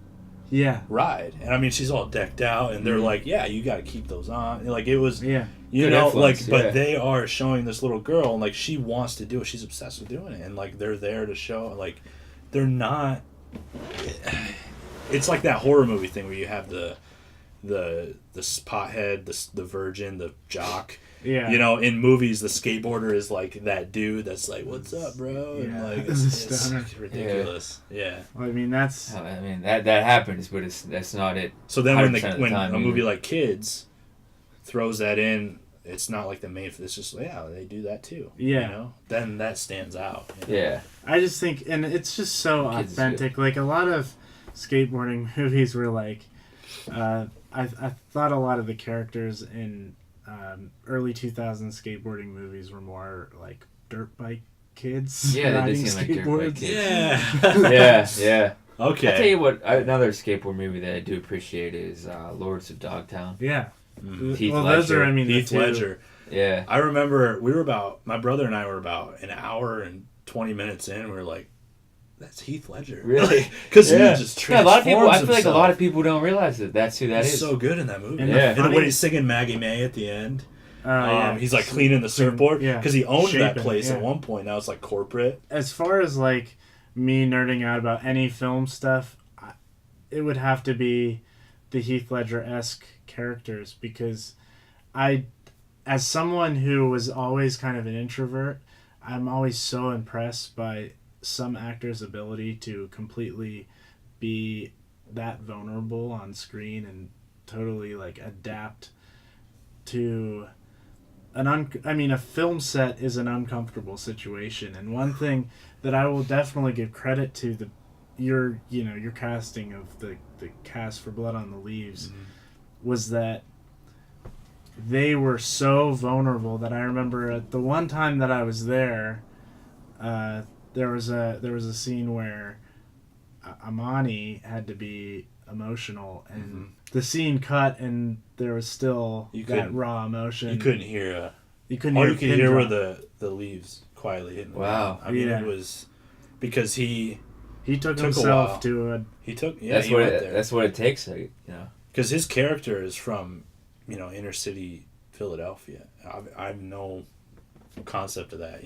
ride. And I mean, she's all decked out, and they're like, yeah, you got to keep those on. Like, it was, you good know, influence, like, but they are showing this little girl, and like, she wants to do it. She's obsessed with doing it. And like, they're there to show, like, they're not. It's like that horror movie thing where you have the pothead, the virgin, the jock. Yeah. You know, in movies, the skateboarder is like that dude that's like, "What's up, bro?" And like, it's ridiculous. Yeah. Well, I mean, that's. I mean, that happens, but that's not it. So then, when a movie like Kids throws that in, it's not like the main. It's just they do that too. Yeah. You know, then that stands out. You know? Yeah. I just think, and it's just so authentic. Like, a lot of skateboarding movies were like, I thought a lot of the characters in early 2000s skateboarding movies were more like dirt bike kids. Yeah, they did seem like dirt bike kids. Yeah. Yeah. Okay. I'll tell you what, another skateboard movie that I do appreciate is Lords of Dogtown. Yeah. Heath well, Ledger. those are, I mean, Heath Ledger. Yeah. I remember my brother and I were about an hour and 20 minutes in. We were like, that's Heath Ledger. Really? Because he just transforms a lot of people. I feel himself. like a lot of people don't realize that that's who that He's is. so good in that movie. And And when he's singing Maggie May at the end, he's like cleaning the surfboard because he owned that place at one point. Now it's like corporate. As far as like me nerding out about any film stuff, it would have to be the Heath Ledger-esque characters, because as someone who was always kind of an introvert, I'm always so impressed by some actors' ability to completely be that vulnerable on screen and totally like adapt to a film set is an uncomfortable situation, and one thing that I will definitely give credit to your casting of the cast for Blood on the Leaves was that they were so vulnerable that I remember at the one time that I was there, there was a scene where Amani had to be emotional, and the scene cut, and there was still that raw emotion. You couldn't hear. You couldn't all hear. You could hear were the leaves quietly hitting. Wow. I mean, it was because he took himself to a. He took. Yeah, that's he what went it. there. That's what it takes. You know. Because his character is from, inner city Philadelphia. I have no concept of that,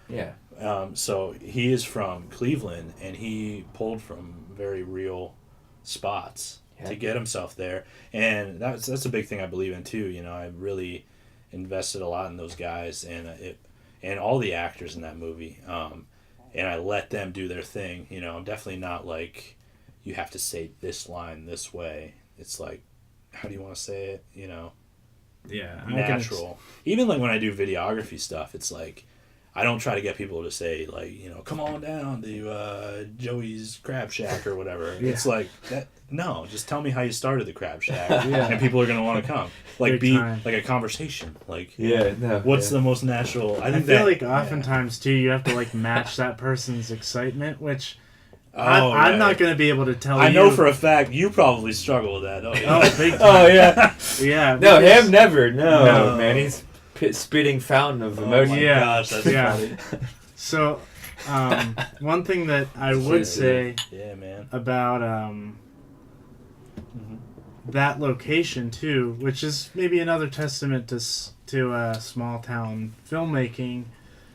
Yeah. So he is from Cleveland, and he pulled from very real spots to get himself there, and that's a big thing I believe in too. I really invested a lot in those guys and all the actors in that movie, and I let them do their thing. I'm definitely not like you have to say this line this way. It's like, how do you want to say it? Yeah, natural. Even like when I do videography stuff, it's like I don't try to get people to say like, come on down to Joey's Crab Shack or whatever. Yeah. It's like that. No, just tell me how you started the Crab Shack, Yeah. and people are gonna want to come. Like Big be time. like a conversation. Like What's the most natural? I feel like oftentimes too you have to like match that person's excitement, which I'm not going to be able to tell you. I know for a fact you probably struggle with that. Oh, yeah. Oh, big time. Oh yeah. Yeah. No, because- him never. No, No. man, he's spitting fountain of Oh emotion. my Yeah. gosh, that's Yeah. funny. So, one thing that I would say Yeah, man. about that location too, which is maybe another testament to small town filmmaking,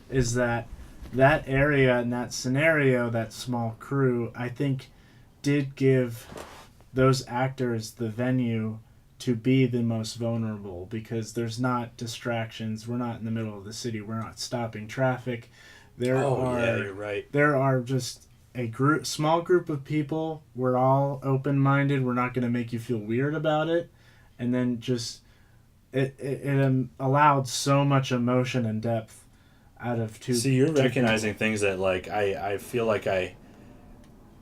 is that area and that scenario, that small crew, I think, did give those actors the venue to be the most vulnerable, because there's not distractions. We're not in the middle of the city. We're not stopping traffic. Yeah, you're right. There are just a small group of people. We're all open-minded. We're not going to make you feel weird about it. And then just it allowed so much emotion and depth out of two. See, you're two recognizing things that like I feel like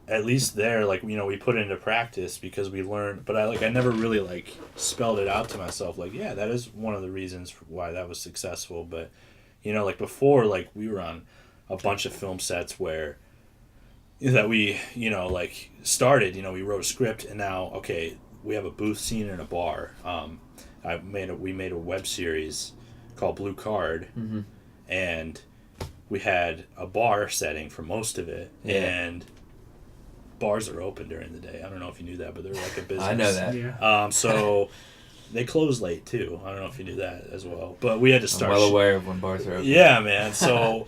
at least there, like, we put into practice because we learned, but I never really like spelled it out to myself. Like, yeah, that is one of the reasons why that was successful. But, like before, like we were on a bunch of film sets where that we, like started, we wrote a script, and now, okay, we have a booth scene in a bar. We made a web series called Blue Card, and we had a bar setting for most of it, and bars are open during the day. I don't know if you knew that, but they're like a business. I know that. Yeah. So they close late too. I don't know if you knew that as well. But we had to start. I'm well aware of when bars are open. Yeah, man. So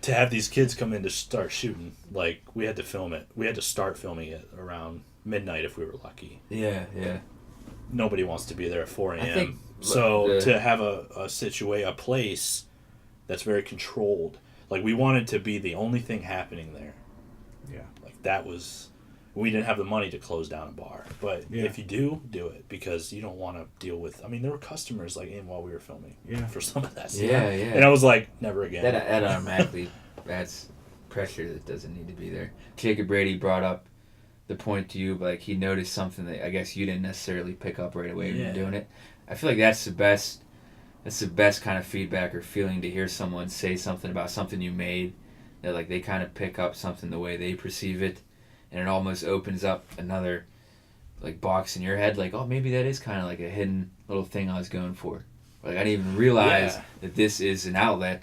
to have these kids come in to start shooting, like we had to film it. We had to start filming it around midnight if we were lucky. Yeah. Nobody wants to be there at 4 I a.m. think So to have a place that's very controlled. Like we wanted to be the only thing happening there. Yeah. Like that was, we didn't have the money to close down a bar. But if you do it, because you don't want to deal with, there were customers like in while we were filming for some of that stuff. Yeah. And I was like, never again. That automatically adds pressure that doesn't need to be there. Jacob Brady brought up the point to you, like he noticed something that I guess you didn't necessarily pick up right away when you're doing it. I feel like that's the best kind of feedback or feeling, to hear someone say something about something you made that like they kind of pick up something the way they perceive it, and it almost opens up another like box in your head, like, oh, maybe that is kind of like a hidden little thing I was going for. Like I didn't even realize that this is an outlet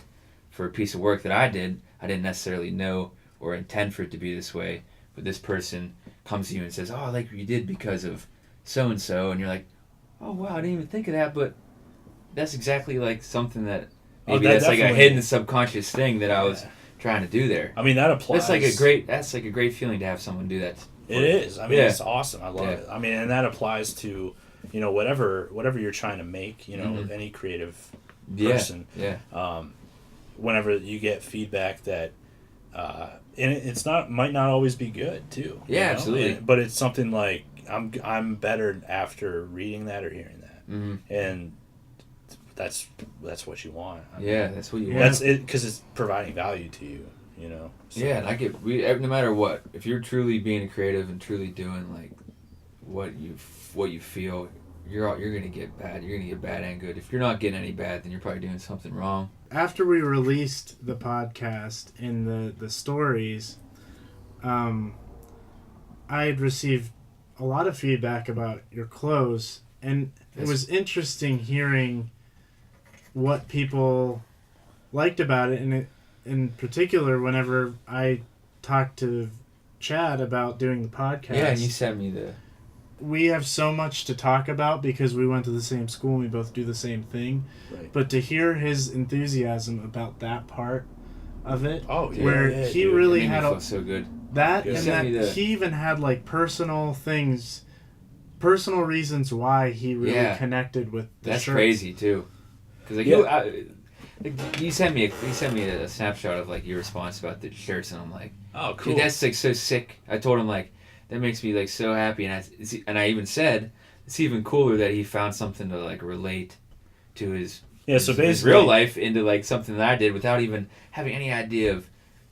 for a piece of work that I did. I didn't necessarily know or intend for it to be this way, but this person comes to you and says, oh, I like what you did because of so and so, and you're like, oh wow, I didn't even think of that, but that's exactly like something that maybe that's like a hidden subconscious thing that I was trying to do there. That applies. That's like a great feeling to have someone do that. It is. It's awesome. I love it. And that applies to, whatever you're trying to make, any creative person. Yeah. Whenever you get feedback that, and might not always be good too. Yeah, absolutely. But it's something like I'm better after reading that or hearing that, and that's what you want. That's what you want. That's it, because it's providing value to you. So. Yeah, and no matter what, if you're truly being a creative and truly doing like what you feel, you're gonna get bad. You're gonna get bad and good. If you're not getting any bad, then you're probably doing something wrong. After we released the podcast and the stories, I had received a lot of feedback about your clothes, and it was interesting hearing what people liked about it, and in particular, whenever I talked to Chad about doing the podcast. Yeah, and you sent me we have so much to talk about because we went to the same school and we both do the same thing. Right. But to hear his enthusiasm about that part of it, where he dude, really it made had me feel so good. That, Good. and that he even had like personal reasons why he really connected with the That's shirts. crazy too, because you sent me a snapshot of like your response about the shirts, and I'm like, oh, cool. Dude, that's like so sick. I told him like that makes me like so happy, and I even said it's even cooler that he found something to like relate to his Yeah, so his basically real life into like something that I did without even having any idea of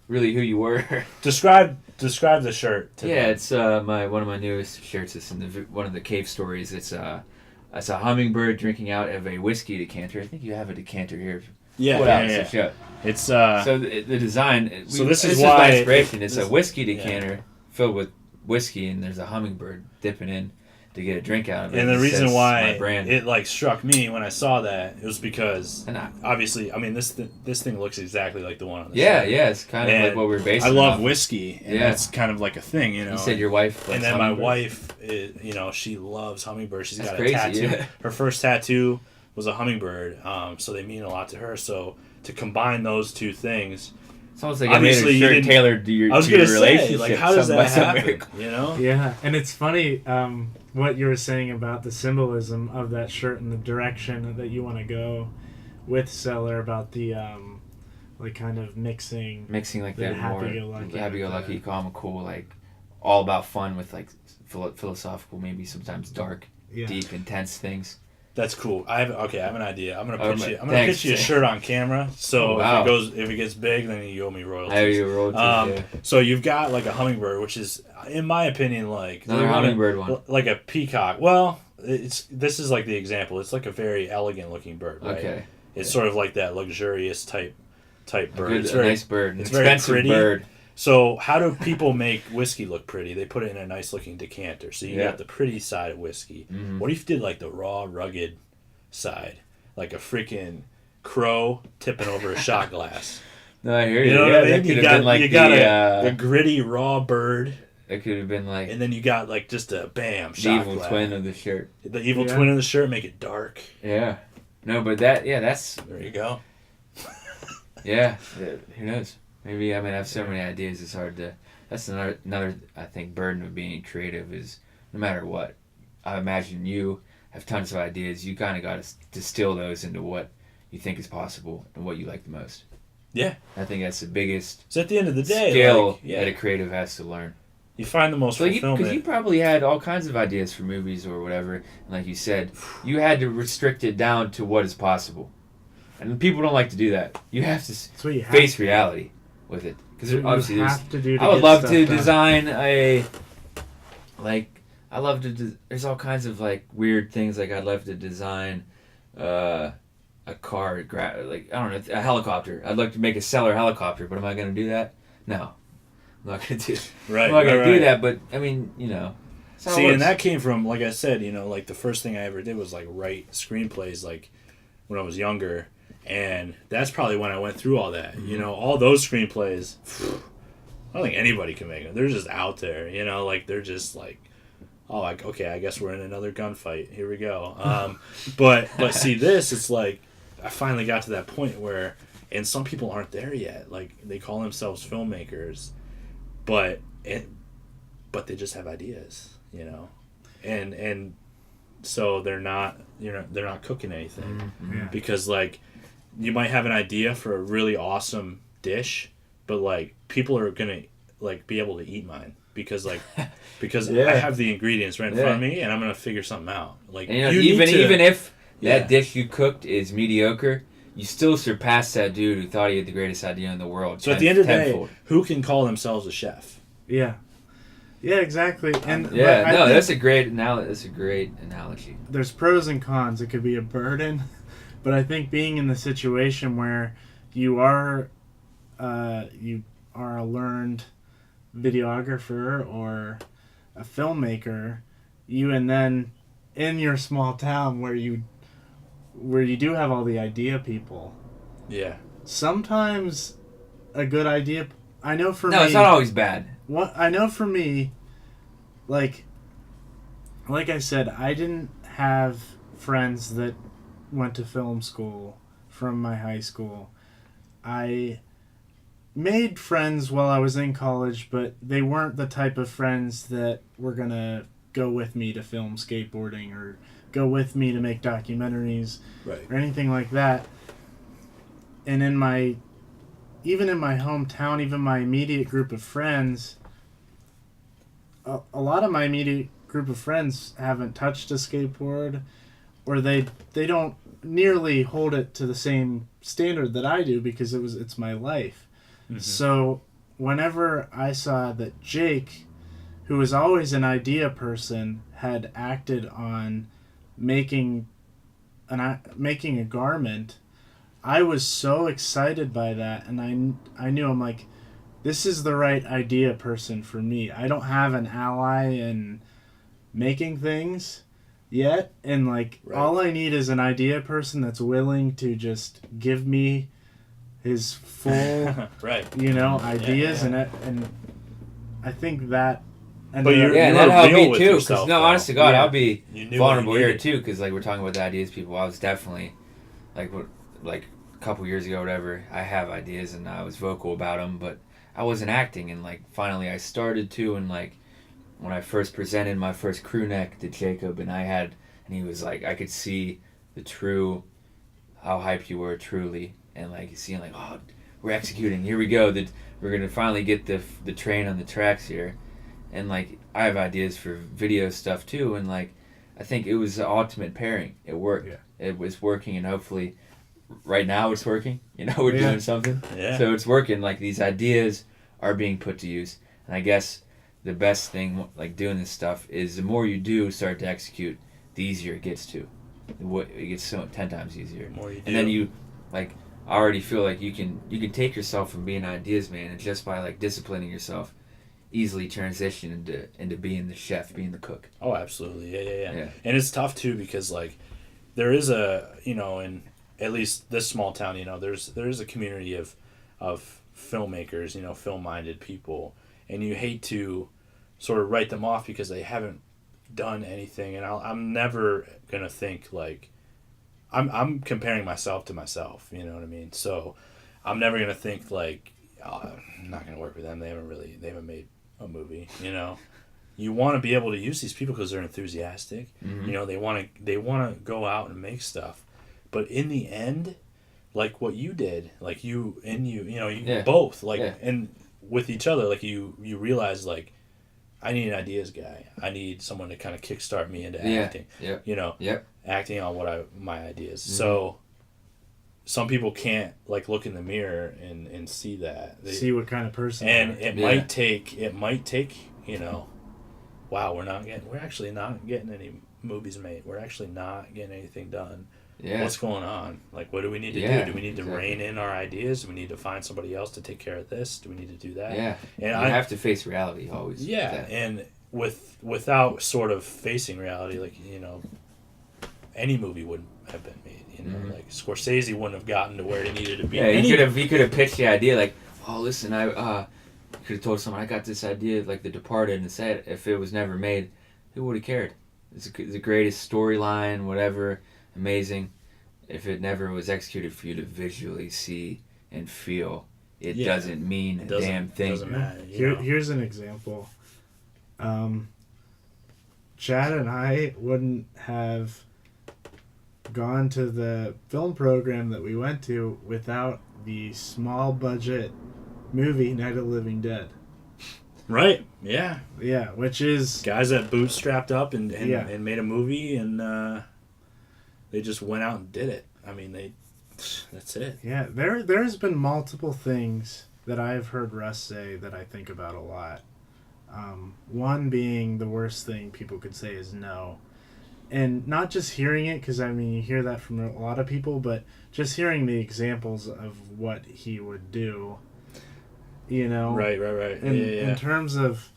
really who you were. describe the shirt. Yeah, them. it's one of my newest shirts. It's in one of the cave stories. It's a hummingbird drinking out of a whiskey decanter. I think you have a decanter here. Yeah. Show. It's So the design. So this is my why inspiration. It's a whiskey decanter filled with whiskey, and there's a hummingbird dipping in to get a drink out of it. And the reason why my brand. it like struck me when I saw that it was because And obviously, I mean this thing looks exactly like the one on the yeah, shirt. yeah, it's kind of like what we're basing. I love off. whiskey, and Yeah. that's kind of like a thing, you know. You said your wife. and likes then my hummingbirds? wife, you know, she loves hummingbirds. She's That's got crazy, a tattoo. yeah. Her first tattoo was a hummingbird, so they mean a lot to her. So to combine those two things, It's almost like Obviously, I you made a shirt didn't- tailored to your, I was to your gonna say, relationship. like, how does some that by some happen? miracle. You know? Yeah, and it's funny what you were saying about the symbolism of that shirt and the direction that you want to go with Seller about the like kind of mixing. Mixing like The that more happy-go-lucky happy-go-lucky, with comical, like all about fun with like philosophical, maybe sometimes dark, Yeah. deep, intense things. That's cool. I have an idea. I'm gonna Oh, pitch my- you. I'm gonna thanks. pitch you a shirt on camera. So Oh, wow. if it gets big, then you owe me royalties. I owe you a royalties, yeah. So you've got like a hummingbird, which is, in my opinion, like Another they're hummingbird one. like a peacock. Well, this is like the example. It's like a very elegant looking bird, right? Okay. It's sort of like that luxurious type bird. It's A very, nice bird. An it's very expensive pretty. bird. So how do people make whiskey look pretty? They put it in a nice looking decanter. So you Yeah. got the pretty side of whiskey. Mhm. What if you did like the raw, rugged side, like a freaking crow tipping over a shot glass? No, I hear you. You know Yeah, what I that mean? could You have got been like you got the, a gritty raw bird, that could have been like and then you got like just a bam the shot evil glass. twin of the shirt. The evil Yeah. twin of the shirt, make it dark. Yeah. No, but that's There you go. yeah. Who knows? Maybe I have so many ideas. It's hard to. That's another I think burden of being creative is no matter what. I imagine you have tons of ideas. You kind of got to distill those into what you think is possible and what you like the most. Yeah. I think that's the biggest So at the end of the day, skill like, that a creative has to learn. you find the most So fulfillment. because you probably had all kinds of ideas for movies or whatever, and like you said, you had to restrict it down to what is possible, and people don't like to do that. You have to That's what you have face to. reality with it because You obviously there's. have to do to I would get love stuff to done. design a, like, I love to. There's all kinds of like weird things. Like I'd love to design, a car, like I don't know, a helicopter. I'd like to make a Seller helicopter, but am I going to do that? No, I'm not going to do. Right. I'm not going right, to do right. that. But I mean, that's how it See, works. and that came from, like I said, like the first thing I ever did was like write screenplays, like when I was younger, and that's probably when I went through all that. Mm-hmm. All those screenplays, I don't think anybody can make them. They're just out there, like they're just like, oh, like okay, I guess we're in another gunfight. Here we go. But see, this, it's like I finally got to that point where, and some people aren't there yet. Like they call themselves filmmakers, but they just have ideas, and so they're not they're not cooking anything Yeah. because like you might have an idea for a really awesome dish, but like people are gonna like be able to eat mine because Yeah. I have the ingredients right in front of Yeah. me and I'm gonna figure something out. Like And, you need to- even if Yeah. that dish you cooked is mediocre, you still surpass that dude who thought he had the greatest idea in the world. so at the end of the day, tenfold. who can call themselves a chef? Yeah. Yeah, exactly. And Yeah, but I no, think that's a great analogy. there's pros and cons. It could be a burden, but I think being in the situation where you are a learned videographer or a filmmaker, and then in your small town where you do have all the idea people, Yeah. sometimes a good idea. I know for me. No, it's not always bad. What I know for me, like I said, I didn't have friends that went to film school from my high school. I made friends while I was in college, but they weren't the type of friends that were gonna go with me to film skateboarding or go with me to make documentaries Right. or anything like that. And even in my hometown, even my immediate group of friends, a lot of my immediate group of friends haven't touched a skateboard, or they don't nearly hold it to the same standard that I do because it's my life. Mm-hmm. So whenever I saw that Jake, who was always an idea person, had acted on making a garment, I was so excited by that, and I knew, I'm like, this is the right idea person for me. I don't have an ally in making things yet, and like all I need is an idea person that's willing to just give me his full right, ideas. And I think that. And but you're that'll help real me with too. yourself, No, honest to God, Yeah. I'll be You knew vulnerable what you here needed. too, because like we're talking about the ideas people. I was definitely like a couple years ago, whatever. I have ideas and I was vocal about them, but I wasn't acting. And like finally, I started to. And like when I first presented my first crew neck to Jacob, and he was like, I could see the true how hyped you were truly, and like seeing like, oh, we're executing. Here we go. We're gonna finally get the train on the tracks here. And like I have ideas for video stuff too, and like I think it was the ultimate pairing. It worked. Yeah. It was working, and hopefully right now it's working. We're doing something. Yeah. So it's working. Like these ideas are being put to use, and I guess the best thing like doing this stuff is the more you do start to execute, the easier it gets to. It gets 10 times easier. The more you do. And then you like I already feel like you can take yourself from being an ideas man, and just by like disciplining yourself, easily transition into being the chef, being the cook. Oh, absolutely. Yeah. And it's tough too because like there is in at least this small town, there is a community of filmmakers, film-minded people, and you hate to sort of write them off because they haven't done anything. And I'm never gonna think like I'm comparing myself to myself. You know what I mean? So I'm never gonna think like I'm not gonna work with them. They haven't made a movie. You want to be able to use these people because they're enthusiastic. Mm-hmm. They want to go out and make stuff, but in the end, like what you did, like you both like and with each other, like you realize like I need an ideas guy. I need someone to kind of kickstart me into acting. Acting on my ideas. Mm-hmm. So some people can't like look in the mirror and see that. They see what kind of person. And it might take wow, we're actually not getting any movies made. We're actually not getting anything done. Yeah. What's going on? Like, what do we need to do? Do we need to rein in our ideas? Do we need to find somebody else to take care of this? Do we need to do that? Yeah. And I have to face reality always. Yeah. And without sort of facing reality, like, any movie wouldn't have been made. Mm-hmm. Like Scorsese wouldn't have gotten to where he needed to be. Yeah, he could have pitched the idea like, oh, listen, I could have told someone I got this idea like The Departed, and said if it was never made, who would have cared? It's the greatest storyline, whatever, amazing. If it never was executed for you to visually see and feel, it doesn't mean a damn thing. It doesn't matter. Here's an example. Chad and I wouldn't have gone to the film program that we went to without the small budget movie Night of the Living Dead. Right. Yeah. Yeah, which is guys that bootstrapped up and made a movie, and they just went out and did it. I mean, that's it. Yeah, there's been multiple things that I've heard Russ say that I think about a lot. One being the worst thing people could say is no. And not just hearing it, because, I mean, you hear that from a lot of people, but just hearing the examples of what he would do, Right. In terms of,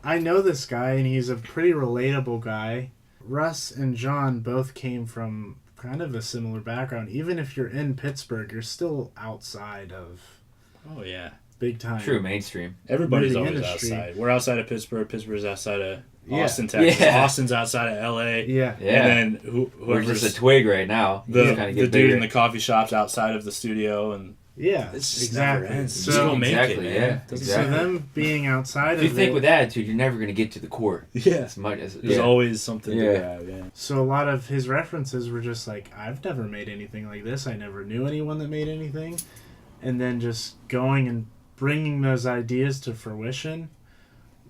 I know this guy, and he's a pretty relatable guy. Russ and John both came from kind of a similar background. Even if you're in Pittsburgh, you're still outside of... Oh, yeah. Big time. True mainstream. Everybody's always industry. Outside. We're outside of Pittsburgh. Pittsburgh's outside of Austin, Texas. Yeah. Austin's outside of LA. Yeah. And then we're just a twig right now. The dude in the coffee shop's outside of the studio, and it's just exactly. So exactly. Exactly. So them being outside of it. If you think with attitude, you're never going to get to the core. Yeah. As much as there's always something to have. Yeah. So a lot of his references were just like, I've never made anything like this. I never knew anyone that made anything, and then just going and bringing those ideas to fruition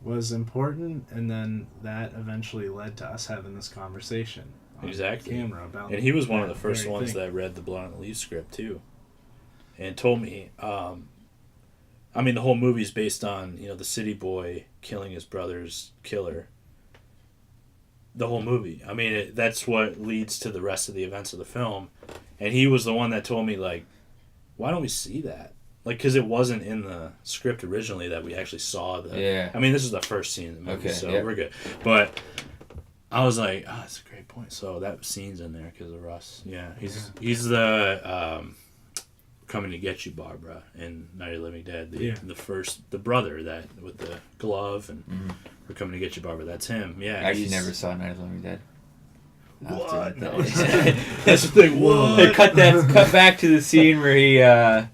was important, and then that eventually led to us having this conversation Exactly. camera about. And he was one of the that first very ones thing. that read the Blood on the Leaf script too, and told me. I mean, the whole movie's based on the city boy killing his brother's killer. The whole movie. I mean, that's what leads to the rest of the events of the film, and he was the one that told me like, why don't we see that? Like, because it wasn't in the script originally that we actually saw the. Yeah. I mean, this is the first scene in the movie, Okay, so yeah. we're good. But I was like, oh, that's a great point. So that scene's in there because of Russ. Yeah, he's the Coming to Get You, Barbara, in Night of the Living Dead. The brother that with the glove and we're Coming to Get You, Barbara. That's him. Yeah. I actually never saw Night of the Living Dead. What? No. That's That's the thing. What? They cut back to the scene where he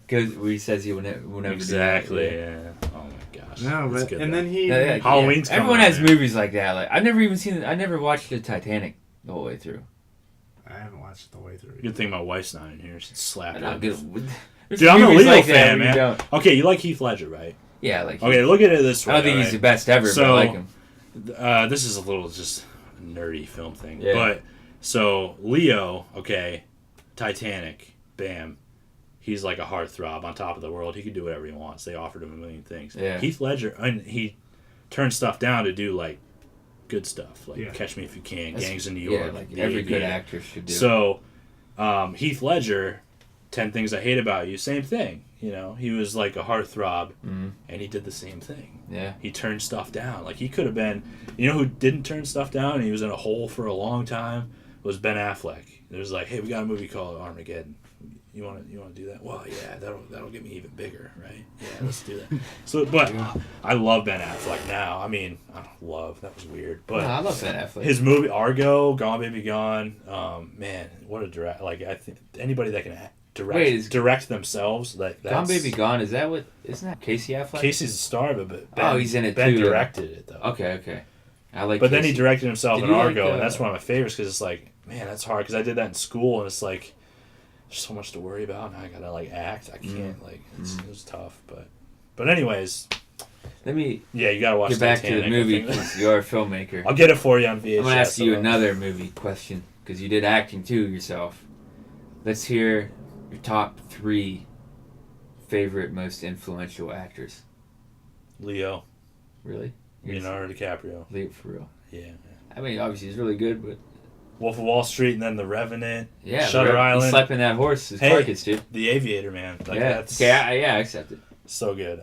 goes, where he says he will never Exactly. do that. Yeah. Oh my gosh. No, That's but good, and though. then he. Halloween's coming Everyone out, has man. movies like that. Like I never watched the Titanic the whole way through. I haven't watched it the way through. Good thing my wife's not in here. She'd slap I'm it. not good. There's Dude, I'm a movies Leo like that fan, where you man. don't- Okay, you like Heath Ledger, right? Yeah, like Okay, look at it this way. I don't think he's the best ever, but So, I like him. This is a little just nerdy film thing. Yeah. But, so, Leo, okay, Titanic, bam. He's like a heartthrob on top of the world. He can do whatever he wants. They offered him a million things. Yeah. Heath Ledger, and he turned stuff down to do, like, good stuff. Like, Yeah. Catch Me If You Can, That's- Gangs in New Yeah, York. like The every good Aviator. actor should do. So, Heath Ledger, 10 Things I Hate About You, same thing. He was like a heartthrob, and he did the same thing. Yeah. He turned stuff down. Like, he could have been... who didn't turn stuff down and he was in a hole for a long time? Was Ben Affleck. It was like, hey, we got a movie called Armageddon. You want to do that? Well, yeah, that'll get me even bigger, right? Yeah, let's do that. So, but I love Ben Affleck now. I mean, I don't love, that was weird. But No, I love Ben Affleck. his movie Argo, Gone Baby Gone, man, what a direct. Like, I think anybody that can direct themselves, that's Gone Baby Gone, isn't that Casey Affleck? Casey's a star, but Ben, he's in it Ben too. directed it though. Okay. I like. But then he Casey. directed himself Did in you like, Argo, and that's one of my favorites because it's like, man, that's hard because I did that in school, and it's like, there's so much to worry about, and I gotta like act. I can't it was tough, but anyways. Let me you gotta watch. get back Titanic, to the movie because you're a filmmaker. I'll get it for you on VHS. I'm gonna ask you another movie question because you did acting too yourself. Let's hear your top 3 favorite, most influential actors. Leo, Really? Leonardo DiCaprio. Leo, for real. Yeah. I mean, obviously he's really good, but Wolf of Wall Street, and then The Revenant. yeah, Shutter Island. He's slapping that horse's carcass, dude. The Aviator, man. Like, Yeah. That's Okay, I accept it. so good.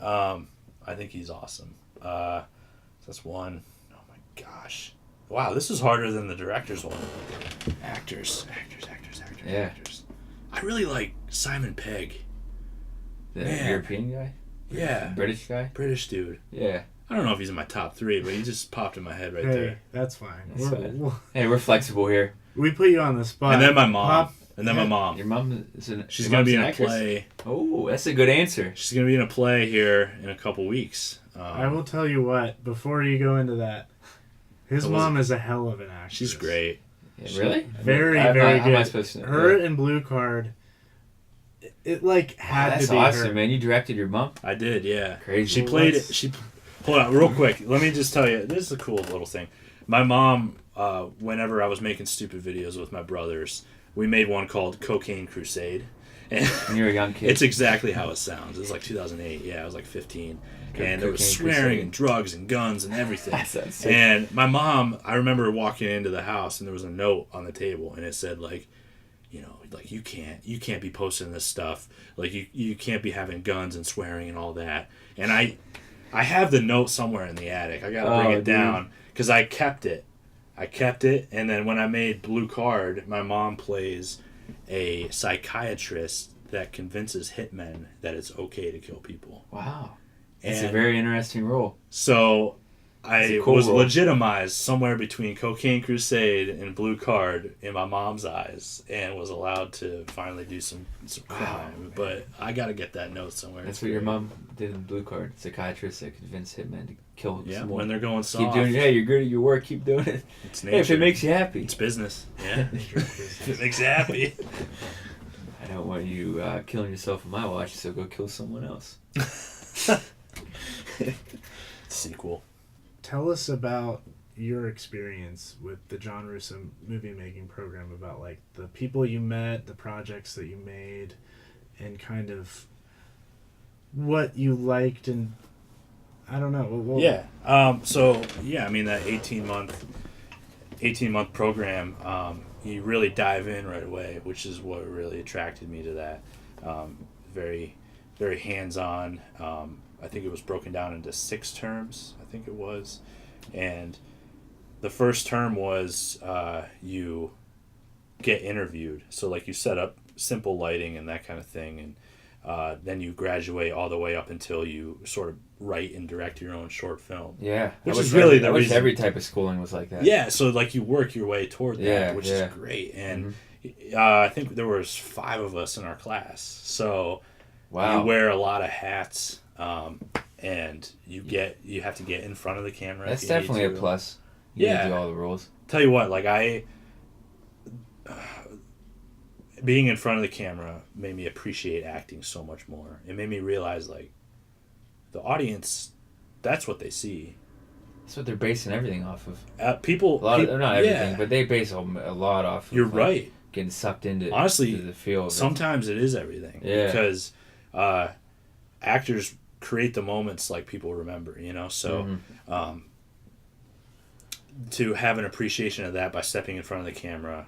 I think he's awesome. That's one. Oh my gosh. Wow, this is harder than the director's one. Actors. Yeah. Actors. I really like Simon Pegg. The Man. European guy? Yeah. British guy? British dude. Yeah. I don't know if he's in my top 3, but he just popped in my head right Hey, there. that's fine. That's fine. Hey, we're flexible here. We put you on the spot. And then my mom. Pop- My mom. Your mom is She's your going to mom's be in an a actress? play. Oh, that's a good answer. She's going to be in a play here in a couple weeks. I will tell you what, before you go into that, his mom is a hell of an actress. She's great. Yeah, really? Very, I'm very not- good. How am I supposed to know? Her and Blue Card, it like had That's to be awesome, her. man. You directed your mom? I did, yeah. Crazy. She Well, played it. let's- Hold on, real quick. Let me just tell you. This is a cool little thing. My mom, whenever I was making stupid videos with my brothers, we made one called Cocaine Crusade. And When you were a young kid. it's exactly how it sounds. It was like 2008. Yeah, I was like 15. And there was Cocaine swearing Crusade. and drugs and guns and everything. That sounds sick. And my mom, I remember walking into the house and there was a note on the table and it said like, like you can't be posting this stuff. Like you can't be having guns and swearing and all that. And I have the note somewhere in the attic. I gotta bring it down because I kept it. And then when I made Blue Card, my mom plays a psychiatrist that convinces hitmen that it's okay to kill people. Wow. It's a And very interesting role. so I It's a cool was role. legitimized somewhere between Cocaine Crusade and Blue Card in my mom's eyes and was allowed to finally do some crime. But I got to get that note somewhere. That's It's what your great. mom did in Blue Card. Psychiatrist that convinced hitmen to kill Yeah, someone. when they're going soft. Keep doing it. Yeah, you're good at your work. Keep doing it. It's Hey, if nature. it makes you happy. It's business. Yeah. If it makes you happy. I don't want you killing yourself on my watch, so go kill someone else. Sequel. Tell us about your experience with the John Russo movie making program, about like the people you met, the projects that you made, and kind of what you liked, and I don't know. Yeah. I mean that 18-month program, you really dive in right away, which is what really attracted me to that. Very, very hands-on. I think it was broken down into 6 terms. I think it was, and the first term was you get interviewed. So like you set up simple lighting and that kind of thing, and then you graduate all the way up until you sort of write and direct your own short film. Yeah, which is really the I wish reason. every type of schooling was like that. Yeah, so like you work your way toward that, Yeah, which yeah. is great. And I think there was 5 of us in our class, so Wow. you wear a lot of hats, and you have to get in front of the camera. That's if you need definitely a to. plus. You Yeah. do all the rules. Tell you what, like being in front of the camera made me appreciate acting so much more. It made me realize like the audience, that's what they see. That's what they're basing everything off of. Not everything, yeah. but they base a lot off of. You're right. Getting sucked into Honestly, the feel of sometimes it is everything. Yeah. Because actors create the moments like people remember, you know? So to have an appreciation of that by stepping in front of the camera,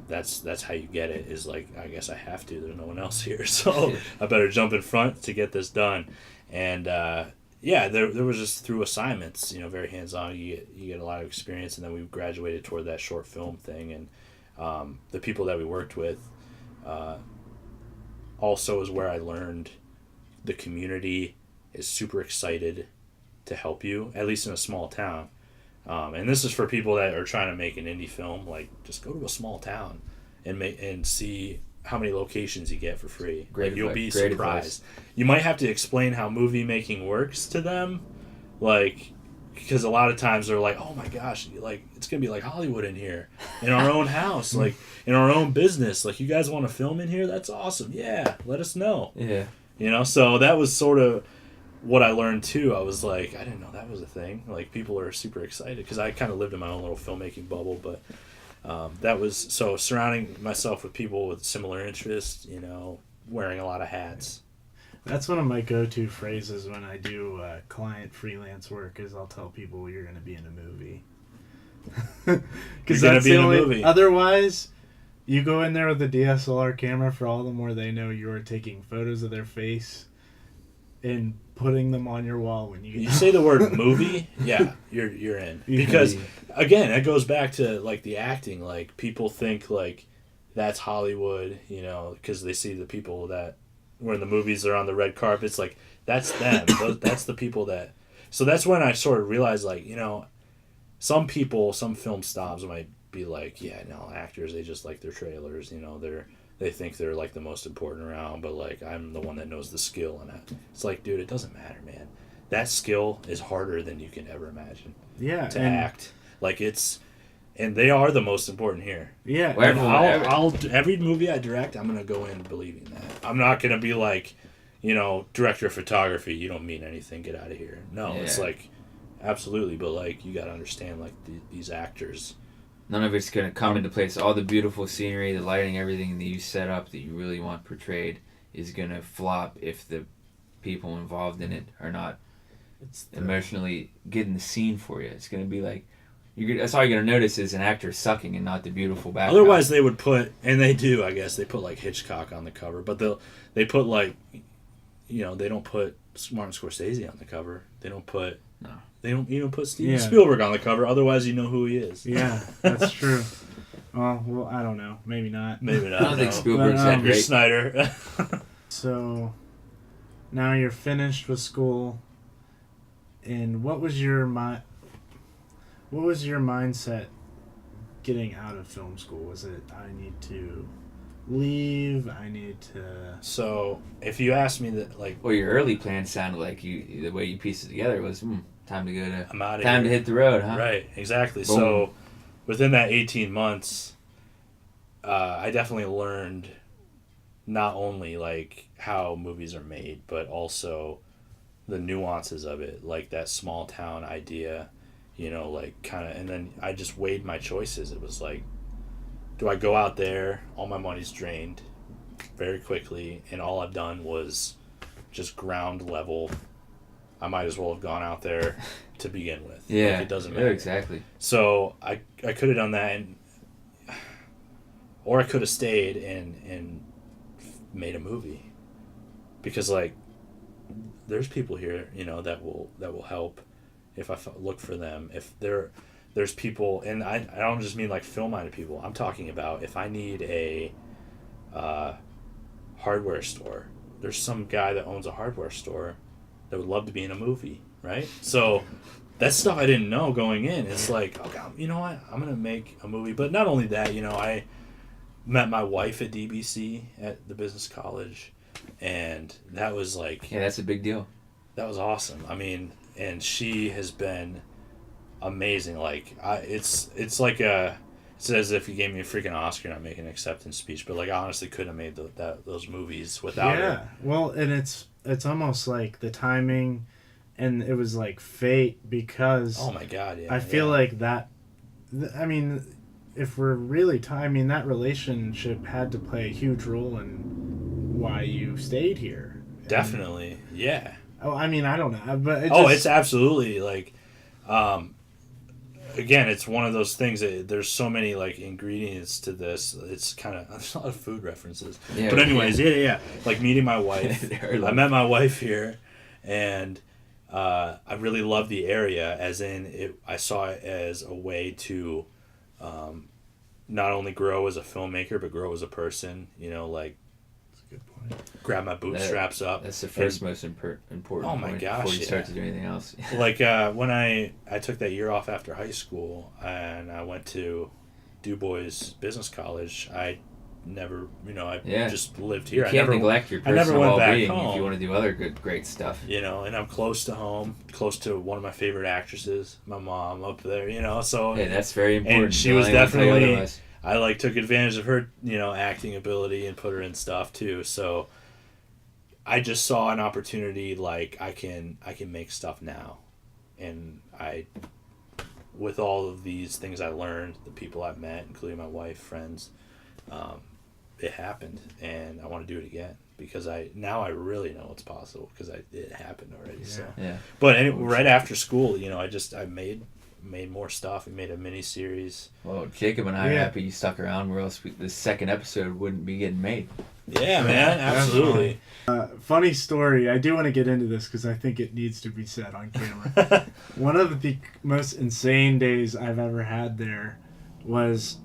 that's how you get it, is like, I guess I have to. There's no one else here. So I better jump in front to get this done. And there was just through assignments, you know, very hands-on. You get a lot of experience, and then we graduated toward that short film thing. And the people that we worked with also is where I learned the community is super excited to help you, at least in a small town. And this is for people that are trying to make an indie film. Like, just go to a small town and see how many locations you get for free. You'll be surprised. You might have to explain how movie making works to them, like, because a lot of times they're like, "Oh my gosh, like it's gonna be like Hollywood in here, in our own house, like in our own business. Like, you guys want to film in here? That's awesome. Yeah, let us know." Yeah. You know, so that was sort of what I learned too. I was like, I didn't know that was a thing. Like, people are super excited because I kind of lived in my own little filmmaking bubble, but that was so surrounding myself with people with similar interests. You know, wearing a lot of hats. That's one of my go-to phrases when I do client freelance work. Is I'll tell people you're going to be in a movie. Because that's the only movie. Otherwise, you go in there with a DSLR camera, for all the more they know you're taking photos of their face and putting them on your wall when you say the word movie, yeah, you're in. Because again, it goes back to like the acting. Like, people think like that's Hollywood, you know, because they see the people that were in the movies, they're on the red carpets, like that's them. That's the people that. So that's when I sort of realized, like, you know, some people, some film snobs might be like, yeah, no, actors, they just like their trailers, you know, they think they're like the most important around, but like, I'm the one that knows the skill, and it's like, dude, it doesn't matter, man. That skill is harder than you can ever imagine. Yeah, to act like and they are the most important here. Yeah, I'll every movie I direct, I'm gonna go in believing that. I'm not gonna be like, you know, director of photography, you don't mean anything, get out of here. No, It's like, absolutely, but like, you gotta understand, like, these actors. None of it's going to come into place. All the beautiful scenery, the lighting, everything that you set up that you really want portrayed is going to flop if the people involved in it are not emotionally getting the scene for you. It's going to be like, that's all you're going to notice is an actor sucking and not the beautiful background. Otherwise, they would put, and they do, I guess, they put like Hitchcock on the cover, but they put like, you know, they don't put Martin Scorsese on the cover. They don't put... No. They don't even put Steven Spielberg on the cover, otherwise you know who he is. Yeah, that's true. Well, I don't know. Maybe not. Maybe not. I don't think Spielberg's that great. Snyder. So, now you're finished with school, and what was your mindset getting out of film school? Was it, I need to leave, I need to... So, if you ask me that, like... Well, your early plan sounded like the way you pieced it together was, time to go to... I'm out of time here. to hit the road, huh? Right, exactly. Boom. So, within that 18 months, I definitely learned not only, like, how movies are made, but also the nuances of it, like that small town idea, you know, like kind of, and then I just weighed my choices. It was like, do I go out there, all my money's drained very quickly, and all I've done was just ground level. I might as well have gone out there to begin with. Yeah, like, it doesn't matter. Exactly. So I could have done that, or I could have stayed and made a movie, because like there's people here, you know, that will help if I look for them. If there's people, and I don't just mean like film-minded people. I'm talking about if I need a hardware store. There's some guy that owns a hardware store that would love to be in a movie, right? So that's stuff I didn't know going in. It's like, okay, you know what? I'm gonna make a movie. But not only that, you know, I met my wife at DBC at the business college, and that was like, yeah, that's a big deal. That was awesome. I mean, and she has been amazing. Like, it's like it's as if you gave me a freaking Oscar and I'm making an acceptance speech. But like, I honestly couldn't have made those movies without her. Yeah, well, and it's almost like the timing, and it was like fate, because oh my God, yeah, I feel like that. I mean, if we're really that relationship had to play a huge role in why you stayed here. Definitely, yeah. Oh, I mean, I don't know, but it's absolutely like, again, it's one of those things that there's so many like ingredients to this. It's kind of, there's a lot of food references. Yeah, but anyways, yeah. Like meeting my wife. Like, I met my wife here, and I really love the area. As in, I saw it as a way to not only grow as a filmmaker, but grow as a person. You know, like, good point. Grab my bootstraps up. That's the first most important oh my point gosh, before you start to do anything else. Like when I took that year off after high school and I went to Du Bois Business College, I never, just lived here. You can't neglect your personal well-being if you want to do other great stuff. You know, and I'm close to home, close to one of my favorite actresses, my mom up there, you know, so. Hey, that's very important. And she was definitely, I like took advantage of her, acting ability and put her in stuff too, so I just saw an opportunity, like I can make stuff now, and with all of these things I learned, the people I've met, including my wife, friends, it happened, and I want to do it again because now I really know it's possible because it happened already. Yeah. So yeah. But right after school, I made more stuff. We made a mini series. Well, Jacob and I are happy you stuck around, or else the second episode wouldn't be getting made. Yeah, man, absolutely. Funny story. I do want to get into this because I think it needs to be said on camera. One of the most insane days I've ever had there was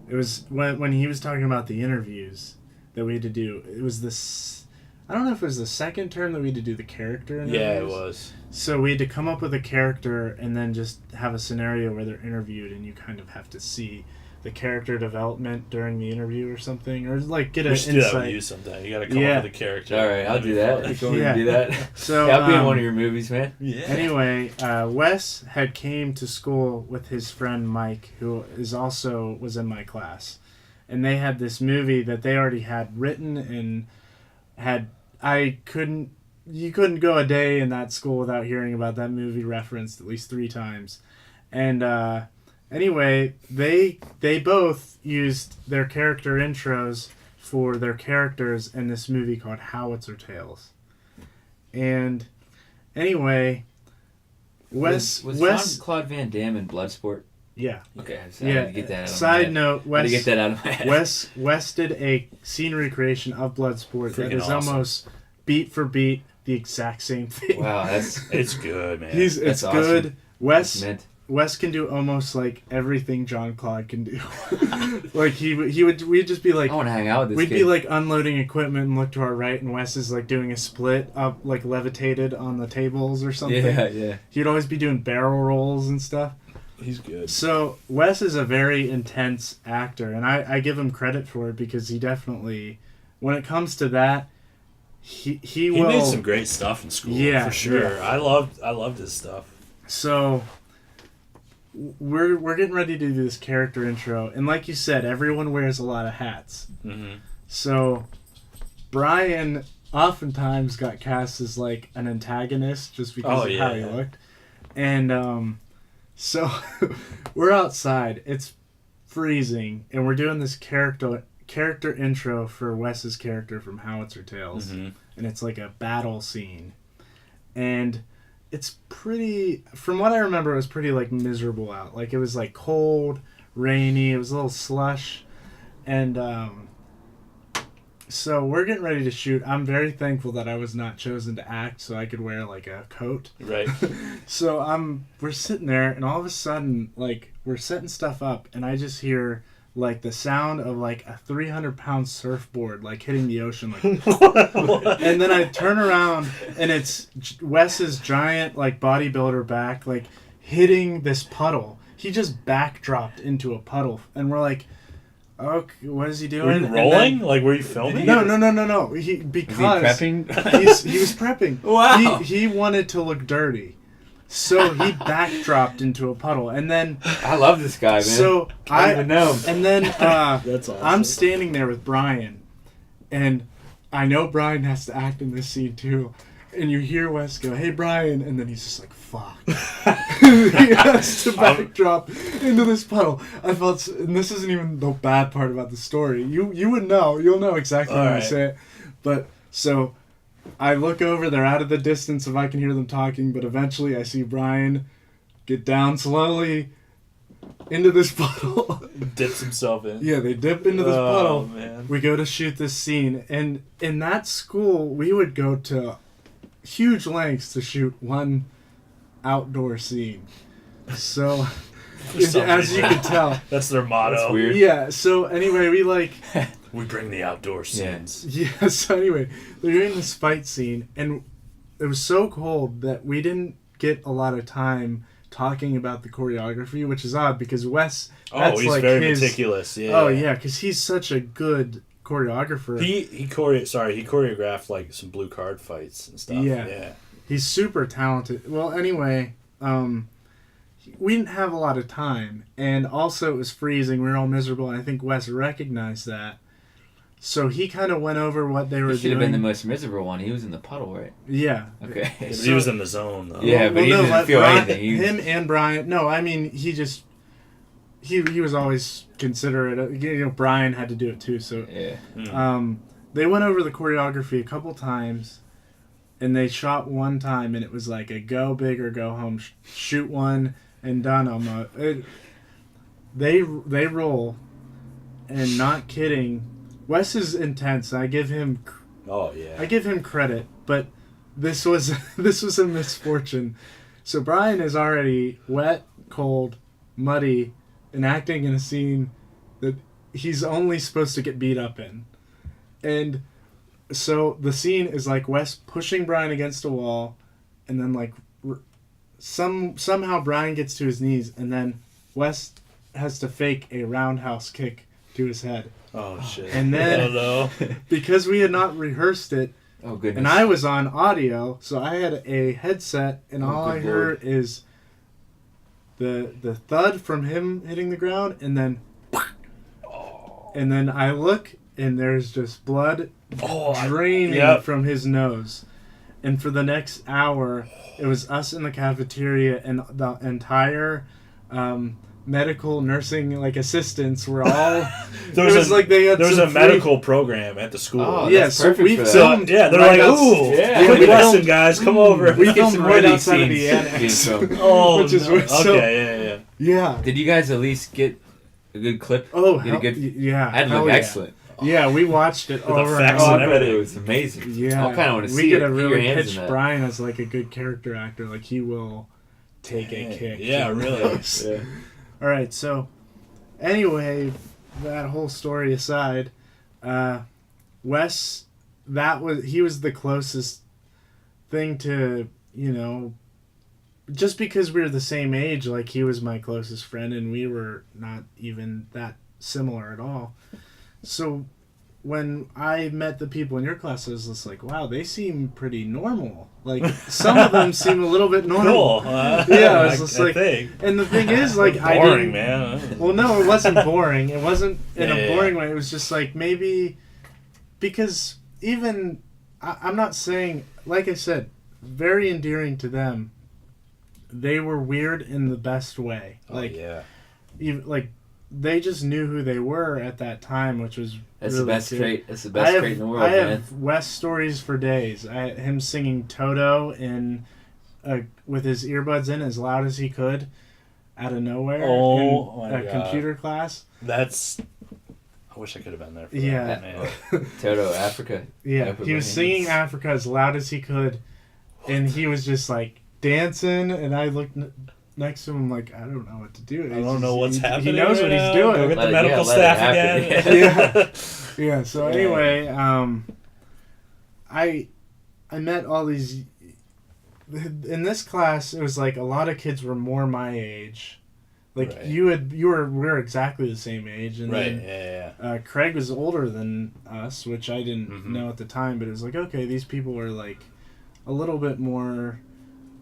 it was when he was talking about the interviews that we had to do. It was this. I don't know if it was the second term that we had to do the character interviews. Yeah, it was. So we had to come up with a character and then just have a scenario where they're interviewed, and you kind of have to see the character development during the interview or something, or like get an insight. We should do that with you sometime. You got to come up with a character. All right, I'll do that. You want me to do that? So I'll be in one of your movies, man. Yeah. Anyway, Wes had came to school with his friend Mike, who was in my class, and they had this movie that they already had written and had. You couldn't go a day in that school without hearing about that movie referenced at least 3 times, and anyway, they both used their character intros for their characters in this movie called Howitzer Tales. And anyway, Was Jean-Claude Van Damme in Bloodsport? Yeah. Okay, so I had to get that out of my Side head. note, I had to get that out of my head. Wes did a scene recreation of Bloodsport that is awesome. Almost beat for beat the exact same thing. Wow, it's good, man. It's awesome. good. Wes can do almost like everything Jean-Claude can do. Like we'd just be like, I want to hang out with this We'd kid. be like unloading equipment and look to our right, and Wes is like doing a split up, like levitated on the tables or something. Yeah. He'd always be doing barrel rolls and stuff. He's good. So Wes is a very intense actor, and I give him credit for it because he definitely, when it comes to that, he will. He made some great stuff in school, for sure. Yeah. I loved his stuff. So we're getting ready to do this character intro, and like you said, everyone wears a lot of hats. Mm-hmm. So Brian oftentimes got cast as like an antagonist just because of how he looked, and So we're outside. It's freezing, and we're doing this character intro for Wes's character from Howitzer Tales, and it's like a battle scene, and it's pretty. From what I remember, it was pretty like miserable out. Like it was like cold, rainy. It was a little slush, and so we're getting ready to shoot. I'm very thankful that I was not chosen to act, so I could wear like a coat. Right. So we're sitting there, and all of a sudden, like we're setting stuff up, and I just hear like the sound of like a 300-pound surfboard like hitting the ocean, like. And then I turn around, and it's Wes's giant like bodybuilder back like hitting this puddle. He just backdropped into a puddle, and we're like, okay, what is he doing? Were you rolling? Like, were you filming? No. Was He he prepping? he was prepping. Wow. He wanted to look dirty, so he backdropped into a puddle, and then I love this guy, man. so I don't even know. And then That's awesome. I'm standing there with Brian, and I know Brian has to act in this scene too. And you hear Wes go, "Hey, Brian," and then he's just like, "Fuck." He has to backdrop into this puddle. I felt, and this isn't even the bad part about the story. You would know. You'll know exactly when I say it. But so I look over. They're out of the distance if I can hear them talking. But eventually, I see Brian get down slowly into this puddle. Dips himself in. Yeah, they dip into this puddle. Man. We go to shoot this scene, and in that school, we would go to huge lengths to shoot one outdoor scene. So, as you can tell, that's their motto. That's weird. Yeah. So anyway, We bring the outdoor scenes. Yeah. So anyway, they're doing this fight scene, and it was so cold that we didn't get a lot of time talking about the choreography, which is odd because Wes. Oh, he's like very meticulous. Yeah. Oh yeah, because he's such a good choreographer. He choreographed like some blue card fights and stuff. Yeah. He's super talented. Well, anyway, we didn't have a lot of time, and also it was freezing. We were all miserable, and I think Wes recognized that. So he kind of went over what they were doing. He should have been the most miserable one. He was in the puddle, right? Yeah. Okay. Yeah, but he was in the zone, though. Yeah, but he didn't feel anything. Him and Brian. No, I mean he just. He was always considerate. You know, Brian had to do it too. So. Yeah. They went over the choreography a couple times, and they shot one time, and it was like a go big or go home. Shoot one and done. They roll, and not kidding. Wes is intense. I give him. Oh yeah. I give him credit, but this was a misfortune. So Brian is already wet, cold, muddy, and acting in a scene that he's only supposed to get beat up in. And so the scene is like Wes pushing Brian against a wall, and then like somehow Brian gets to his knees, and then Wes has to fake a roundhouse kick to his head. Oh shit. And then because we had not rehearsed it, oh goodness, and I was on audio, so I had a headset, and all I heard is the thud from him hitting the ground, and then I look, and there's just blood draining from his nose. And for the next hour, it was us in the cafeteria, and the entire medical nursing like assistants were all. There was a medical program at the school. Oh, yeah, that's so perfect we for that. filmed. Yeah, they're right like, ooh, good lesson, guys, come over. We filmed some right really outside of the scenes annex. Oh, which is no. so, Okay, yeah. Did you guys at least get a good clip? Oh, Get a good, yeah. That'd look excellent. Yeah, we watched it With over effects and and over. everything. It was amazing. Yeah, I kind of want to see we get it. to Get your really hands pitch in that. Brian as like a good character actor. Like he will take a kick. Yeah, really. Yeah. All right, so anyway, that whole story aside, Wes, he was the closest thing to, you know, just because we were the same age, like he was my closest friend, and we were not even that similar at all. So when I met the people in your class, I was just like, wow, they seem pretty normal. Like, some of them seem a little bit normal. Cool. Yeah, I was just like, think. and the thing is, like, I boring, didn't, man. well, no, it wasn't boring. It wasn't in a Yeah. boring way. It was just like, maybe, because even, I'm not saying, like I said, very endearing to them, they were weird in the best way. Like, even, like, they just knew who they were at that time, which was That's really the best good. trait. That's the best trait in the world, I man. have Wes stories for days. Him singing Toto with his earbuds in as loud as he could out of nowhere in a computer class. I wish I could have been there for yeah. that, man. Toto, Africa. Yeah, he was singing Africa as loud as he could, and he was just like dancing, and I looked next to him like, I don't know what to do. I don't know what's happening. He knows right what he's now. doing. Go get the medical staff again. Yeah. So anyway, I met all these. In this class, it was like a lot of kids were more my age. Like right. we were exactly the same age, and right, then Craig was older than us, which I didn't know at the time. But it was like, okay, these people are like a little bit more.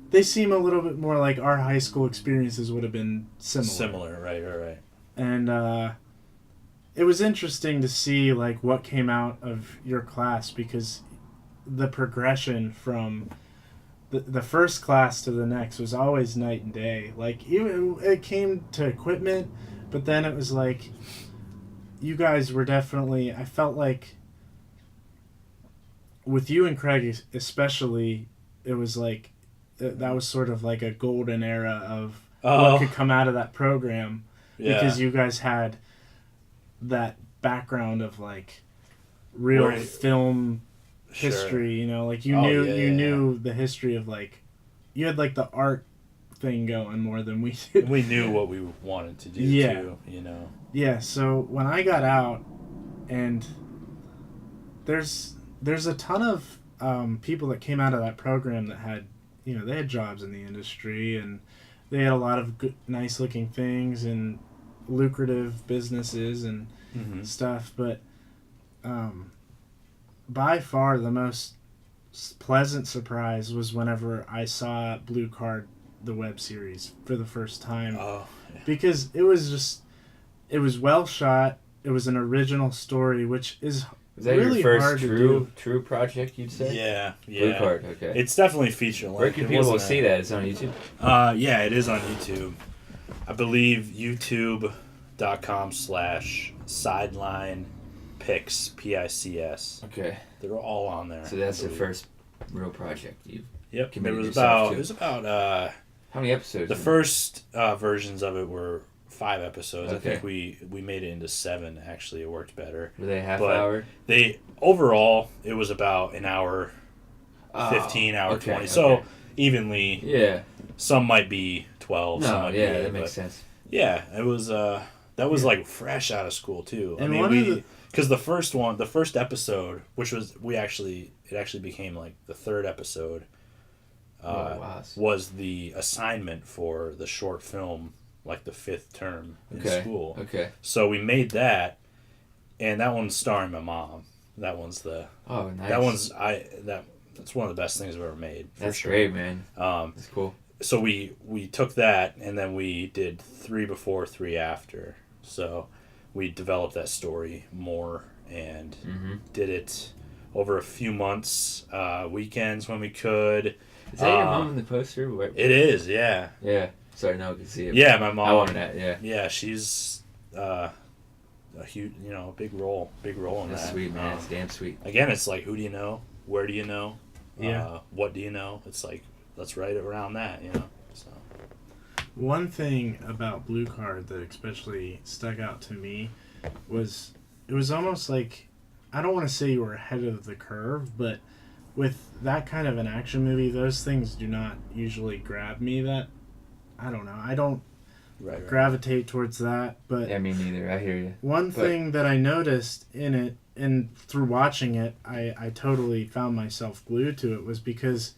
They seem a little bit more like our high school experiences would have been similar. Right. And it was interesting to see like what came out of your class, because the progression from the first class to the next was always night and day. Like, even it came to equipment, but then it was like you guys were definitely, I felt like with you and Craig especially, it was like that was sort of like a golden era of what could come out of that program, because you guys had that background of like real film history, you know, like you knew the history of, like, you had like the art thing going more than we did. We knew what we wanted to do too, you know. Yeah, so when I got out, and there's a ton of people that came out of that program that had, you know, they had jobs in the industry, and they had a lot of good, nice looking things and lucrative businesses and stuff, but by far the most pleasant surprise was whenever I saw Blue Card, the web series, for the first time. Because it was well shot. It was an original story, which is really your hard first to do. true project, you'd say? Yeah. Blue Card, okay. It's definitely feature length. Where can people see that? It's on YouTube? Yeah, it is on YouTube. I believe youtube.com/sideline pics, PICS. Okay. They're all on there. So that's the first real project you've It committed was about how many episodes? The first versions of it were 5 episodes. Okay. I think we made it into 7, actually. It worked better. Were they hour? Overall, it was about an hour 15, hour 20. So evenly. Yeah. Some might be 12, some might be 8. That makes sense. Yeah, it was that was like fresh out of school too. And I mean, because the first episode, which was it actually became like the 3rd episode, was the assignment for the short film, like the 5th term in school. Okay. So we made that, and that one's starring my mom. That one's nice. That's one of the best things I've ever made. That's great, man. That's cool. So we took that, and then we did 3 before, 3 after. So we developed that story more and did it over a few months, weekends when we could. Is that your mom in the poster? It is, yeah. Yeah. Sorry, no one can see it. Yeah, my mom. I wanted that, yeah. Yeah, she's a huge, big role in that. That's sweet, man. It's damn sweet. Again, it's like, who do you know? Where do you know? Yeah. What do you know? It's like, let's write it around that, So. One thing about Blue Card that especially stuck out to me was it was almost like, I don't want to say you were ahead of the curve, but with that kind of an action movie, those things do not usually grab me. That, I don't know, I don't gravitate towards that. But yeah, me neither. I hear you. One thing that I noticed in it, and through watching it, I totally found myself glued to it, was because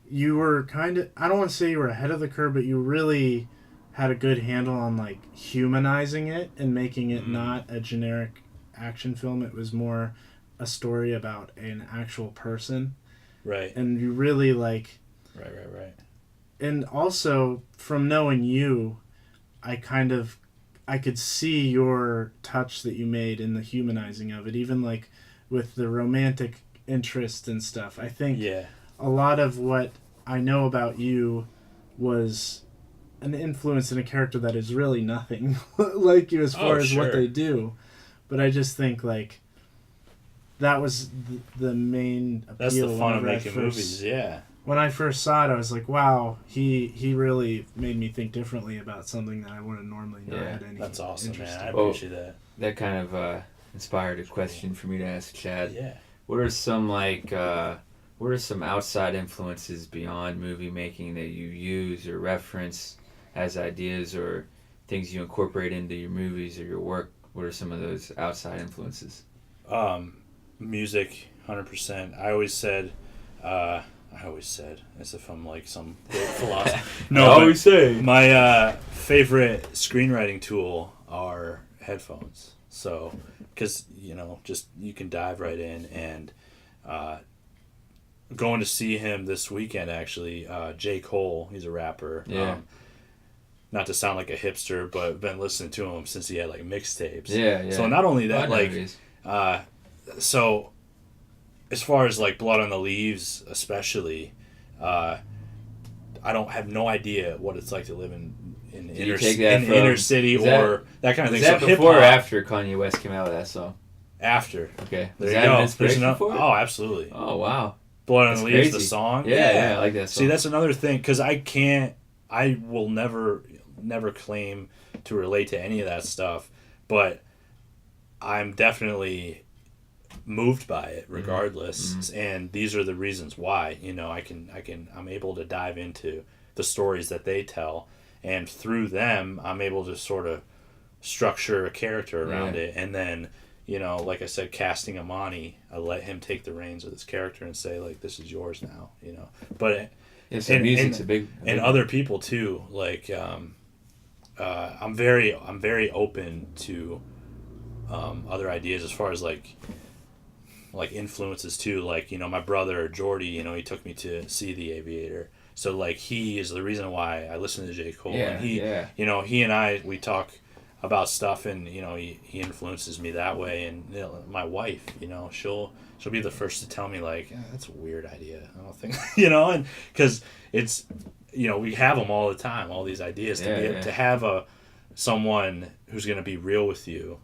you were kind of, I don't want to say you were ahead of the curve, but you really had a good handle on like humanizing it and making it not a generic action film. It was more a story about an actual person. Right. And you really like... Right. And also, from knowing you, I could see your touch that you made in the humanizing of it, even like with the romantic interest and stuff. I think a lot of what I know about you was an influence in a character that is really nothing like you as far as what they do. But I just think like that was the main appeal. That's the fun of making movies, yeah. When I first saw it, I was like, wow, he really made me think differently about something that I wouldn't normally not had any. That's awesome, man. I Well, appreciate that. That kind of inspired a question for me to ask Chad. Yeah. What are some outside influences beyond movie making that you use or reference as ideas or things you incorporate into your movies or your work? What are some of those outside influences? Music, 100%. I always said, as if I'm like some great philosopher. No, I always say. My favorite screenwriting tool are headphones. So, because, just you can dive right in and going to see him this weekend, actually, J. Cole, he's a rapper. Yeah. Not to sound like a hipster, but I've been listening to him since he had like mixtapes. Yeah. So not only that, so as far as like Blood on the Leaves, especially, I don't have no idea what it's like to live in inner city or that kind of thing. Was that so before hip-hop, or after Kanye West came out with that song? After. Okay. There Was you that go. an inspiration for it? Oh, absolutely. Oh, wow. Blood on That's the Leaves, crazy. the song. Yeah, I like that song. See, that's another thing, because I will never claim to relate to any of that stuff, but I'm definitely moved by it regardless. Mm-hmm. And these are the reasons why, I'm able to dive into the stories that they tell, and through them I'm able to sort of structure a character around it. And then, like I said, casting Amani, I let him take the reins of this character and say, like, this is yours now, but music's a big and other people too, like I'm very open to other ideas as far as like influences too. Like, my brother Jordy, he took me to see The Aviator. So like he is the reason why I listen to J. Cole. And he and I, we talk about stuff, and he influences me that way. And my wife, she'll be the first to tell me like, that's a weird idea. I don't think and because it's we have them all the time, all these ideas to have someone who's going to be real with you.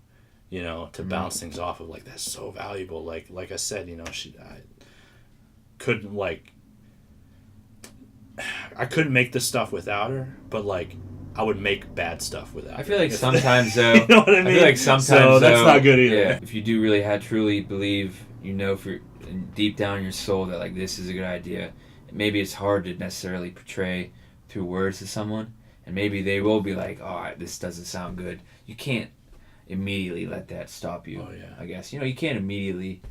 To bounce things off of, like, that's so valuable. Like I said, I couldn't make this stuff without her, but like I would make bad stuff without her. I feel like sometimes though, you know what I mean? I feel like sometimes so that's not good either. Yeah, if you do really truly believe, for deep down in your soul that like this is a good idea, maybe it's hard to necessarily portray through words to someone, and maybe they will be like, oh, this doesn't sound good. You can't immediately let that stop you. Oh, yeah. I guess you can't immediately.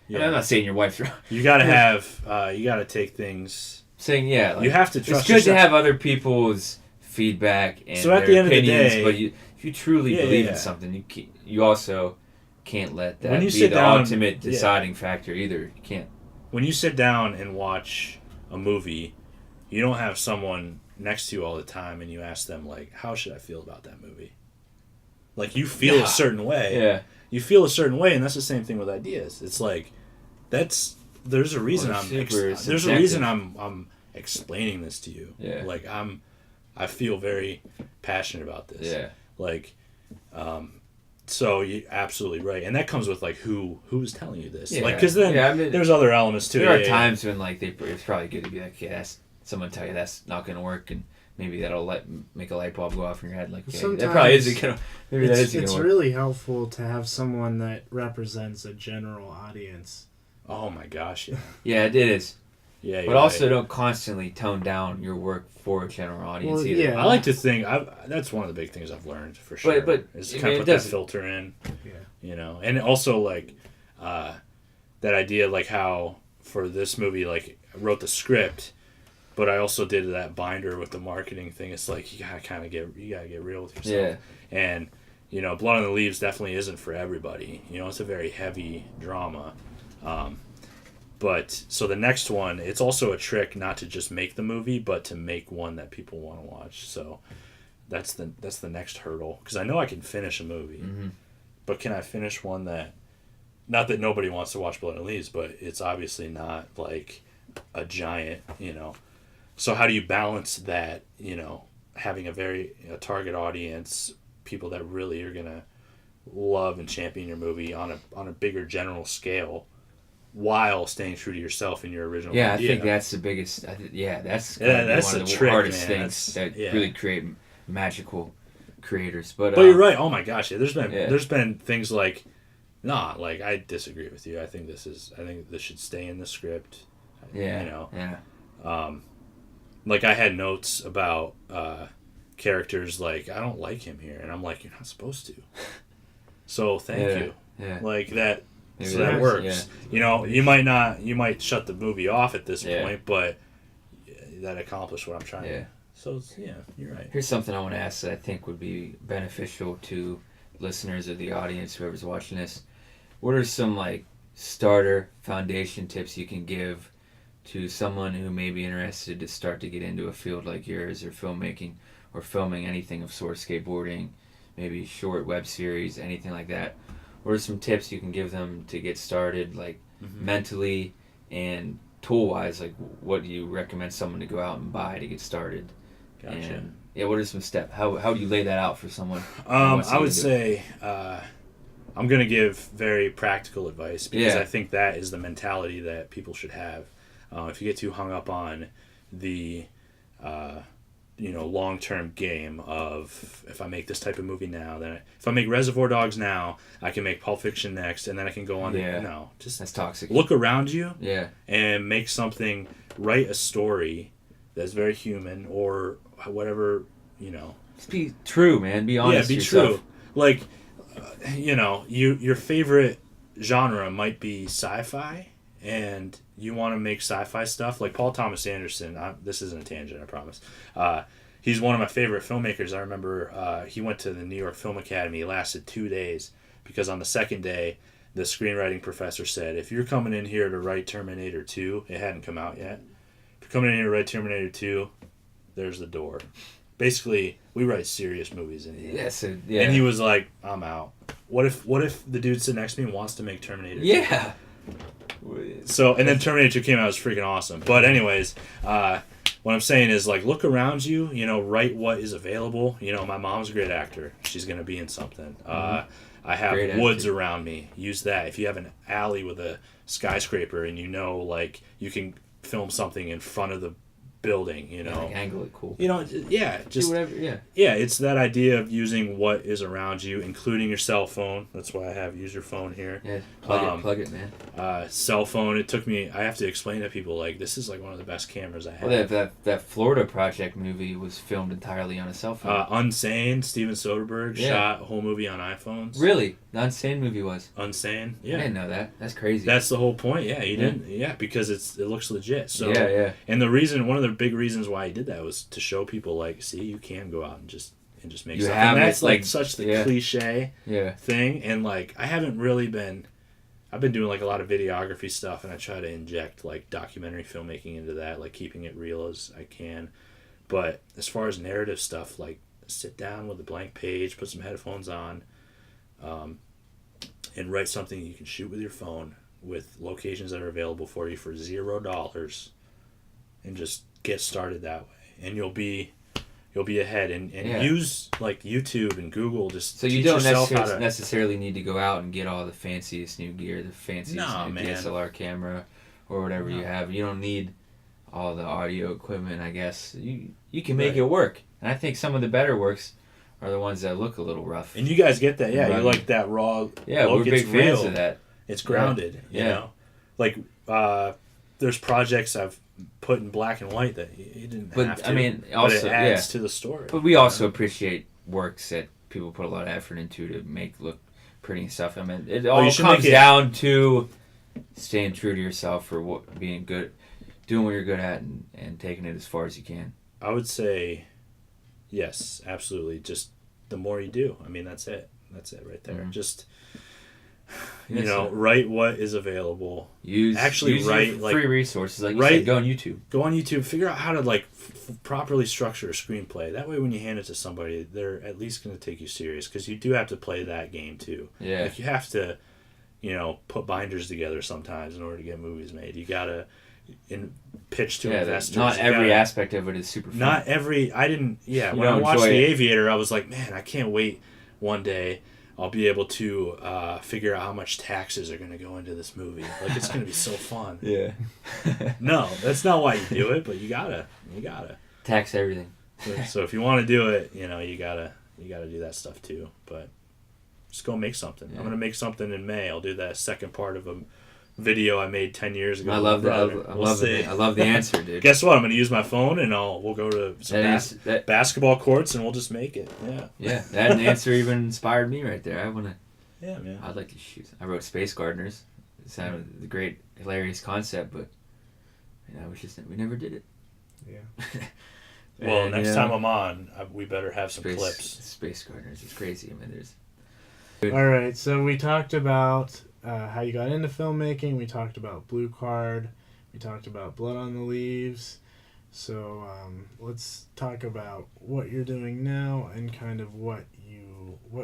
Yeah. I mean, I'm not saying your wife's wrong. You gotta have. You gotta take things. Saying like, you have to trust. It's good yourself. to have other people's feedback and so at their the end opinions, of the day, but if you truly believe in something, you also can't let that be the down, ultimate deciding factor either. You can't. When you sit down and watch a movie, you don't have someone next to you all the time, and you ask them like, "How should I feel about that movie?" Like, you feel a certain way. Yeah. You feel a certain way, and that's the same thing with ideas. It's like, there's a reason I'm explaining this to you. Yeah. Like, I feel very passionate about this. Yeah. Like, so you're absolutely right, and that comes with like who's telling you this. Yeah. Like, because then there's other elements too. There are times when like it's probably good to be like, yeah, someone tell you that's not going to work, and maybe that'll make a light bulb go off in your head. Like, okay, that probably isn't gonna. Maybe that isn't gonna work. It's really helpful to have someone that represents a general audience. Oh my gosh, yeah. Yeah, it is. Yeah, but also don't constantly tone down your work for a general audience either. Yeah. I like to think that's one of the big things I've learned for sure. But is to kind of put that filter in. Yeah. And also like that idea, like how for this movie, like I wrote the script, but I also did that binder with the marketing thing. It's like you gotta get real with yourself. Yeah. And Blood on the Leaves definitely isn't for everybody. It's a very heavy drama. But so the next one, it's also a trick not to just make the movie, but to make one that people want to watch. So that's the next hurdle, because I know I can finish a movie, but can I finish one that, not that nobody wants to watch Blood and Leaves, but it's obviously not like a giant, So how do you balance that, having a target audience, people that really are going to love and champion your movie on a bigger general scale, while staying true to yourself and your original idea? I think that's the biggest. That's one of the trick, hardest man. things that really create magical creators. But you're right. Oh my gosh, yeah. Yeah. There's been things like, nah, like I disagree with you. I think this should stay in the script. Yeah. Like I had notes about characters like, I don't like him here, and I'm like, you're not supposed to. So thank you. Yeah. Like that. Maybe So that works. Yeah. You might shut the movie off at this point, but that accomplished what I'm trying to. So you're right. Here's something I want to ask that I think would be beneficial to listeners or the audience, whoever's watching this. What are some like starter foundation tips you can give to someone who may be interested to start to get into a field like yours, or filmmaking, or filming anything of sort, skateboarding, maybe short web series, anything like that? What are some tips you can give them to get started, like mentally and tool-wise? Like, what do you recommend someone to go out and buy to get started? Gotcha. And, what are some steps? How do you lay that out for someone? I would say I'm going to give very practical advice, because I think that is the mentality that people should have. If you get too hung up on the long-term game of, if I make this type of movie now, then if I make Reservoir Dogs now, I can make Pulp Fiction next, and then I can go on to no, just that's toxic. Look around you, and make something, write a story that's very human, or whatever, Just be true, man. Be honest. Yeah, be true. Like, your favorite genre might be sci-fi, and you want to make sci-fi stuff. Like Paul Thomas Anderson, this isn't a tangent, I promise. He's one of my favorite filmmakers. I remember he went to the New York Film Academy. It lasted 2 days, because on the second day, the screenwriting professor said, if you're coming in here to write Terminator 2, it hadn't come out yet. If you're coming in here to write Terminator 2, there's the door. Basically, we write serious movies in here. Yes, And he was like, I'm out. What if the dude sitting next to me wants to make Terminator 2? Yeah. So, and then Terminator 2 came out. It was freaking awesome. But anyways, what I'm saying is, like, look around you, write what is available. My mom's a great actor. She's going to be in something. I have Great woods actor. around me. Use that. If you have an alley with a skyscraper and like, you can film something in front of the building, Like angle it cool. Just do whatever. it's that idea of using what is around you, including your cell phone. That's why I have use your phone here. Yeah, plug it, man. Cell phone. It took me. I have to explain to people, like, this is like one of the best cameras I have. Well, that Florida Project movie was filmed entirely on a cell phone. Unsane. Steven Soderbergh shot a whole movie on iPhones. Really? The Unsane movie was. Unsane. I didn't know that. That's crazy. That's the whole point. Yeah, he didn't. Yeah, because it looks legit. So and one of the big reasons why he did that was to show people, like, see, you can go out and just make You something. have And that's it, like such the cliche thing. And like, I haven't really been. I've been doing like a lot of videography stuff, and I try to inject like documentary filmmaking into that, like keeping it real as I can. But as far as narrative stuff, like, sit down with a blank page, put some headphones on, and write something you can shoot with your phone, with locations that are available for you for $0, and just get started that way, and you'll be ahead. And use like YouTube and Google. Just so you teach don't yourself how to necessarily need to go out and get all the fanciest new gear, the fanciest new DSLR camera, or whatever you have. You don't need all the audio equipment. I guess you can make it work. And I think some of the better works are the ones that look a little rough. And you guys get that, you like that raw. Yeah, look. we're big It's fans real. of that. It's grounded. You know, like there's projects I've put in black and white that you didn't have to. I mean, but also it adds to the story. But we also appreciate works that people put a lot of effort into to make look pretty and stuff. I mean, it all comes down to staying true to yourself, or being good, doing what you're good at, and taking it as far as you can. I would say, yes, absolutely. Just the more you do. I mean, that's it. That's it right there. Mm-hmm. Just, write what is available. Use write free resources. Like you said, go on YouTube. Go on YouTube. Figure out how to like properly structure a screenplay. That way, when you hand it to somebody, they're at least going to take you serious, because you do have to play that game too. Yeah. Like, you have to, put binders together sometimes in order to get movies made. You pitch to investors. Not every aspect of it is super fun. Not every. I didn't. Yeah, You when I don't watched enjoy The it. Aviator, I was like, man, I can't wait. One day, I'll be able to figure out how much taxes are going to go into this movie. Like, it's going to be so fun. Yeah. No, that's not why you do it, but you gotta. Tax everything. So if you want to do it, you gotta do that stuff too. But just go make something. Yeah. I'm gonna make something in May. I'll do that second part of a video I made 10 years ago. I love that. I love the answer, dude. Guess what? I'm gonna use my phone and we'll go to some basketball courts and we'll just make it. Yeah. Yeah, that answer even inspired me right there. Yeah, man. I'd like to shoot. I wrote Space Gardeners. It sounded a great, hilarious concept, but we never did it. Yeah. Well, And, next time I'm on, we better have some Space clips. Space Gardeners is crazy. I mean, there's. All right, so we talked about how you got into filmmaking. We talked about Blue Card. We talked about Blood on the Leaves. So let's talk about what you're doing now and kind of what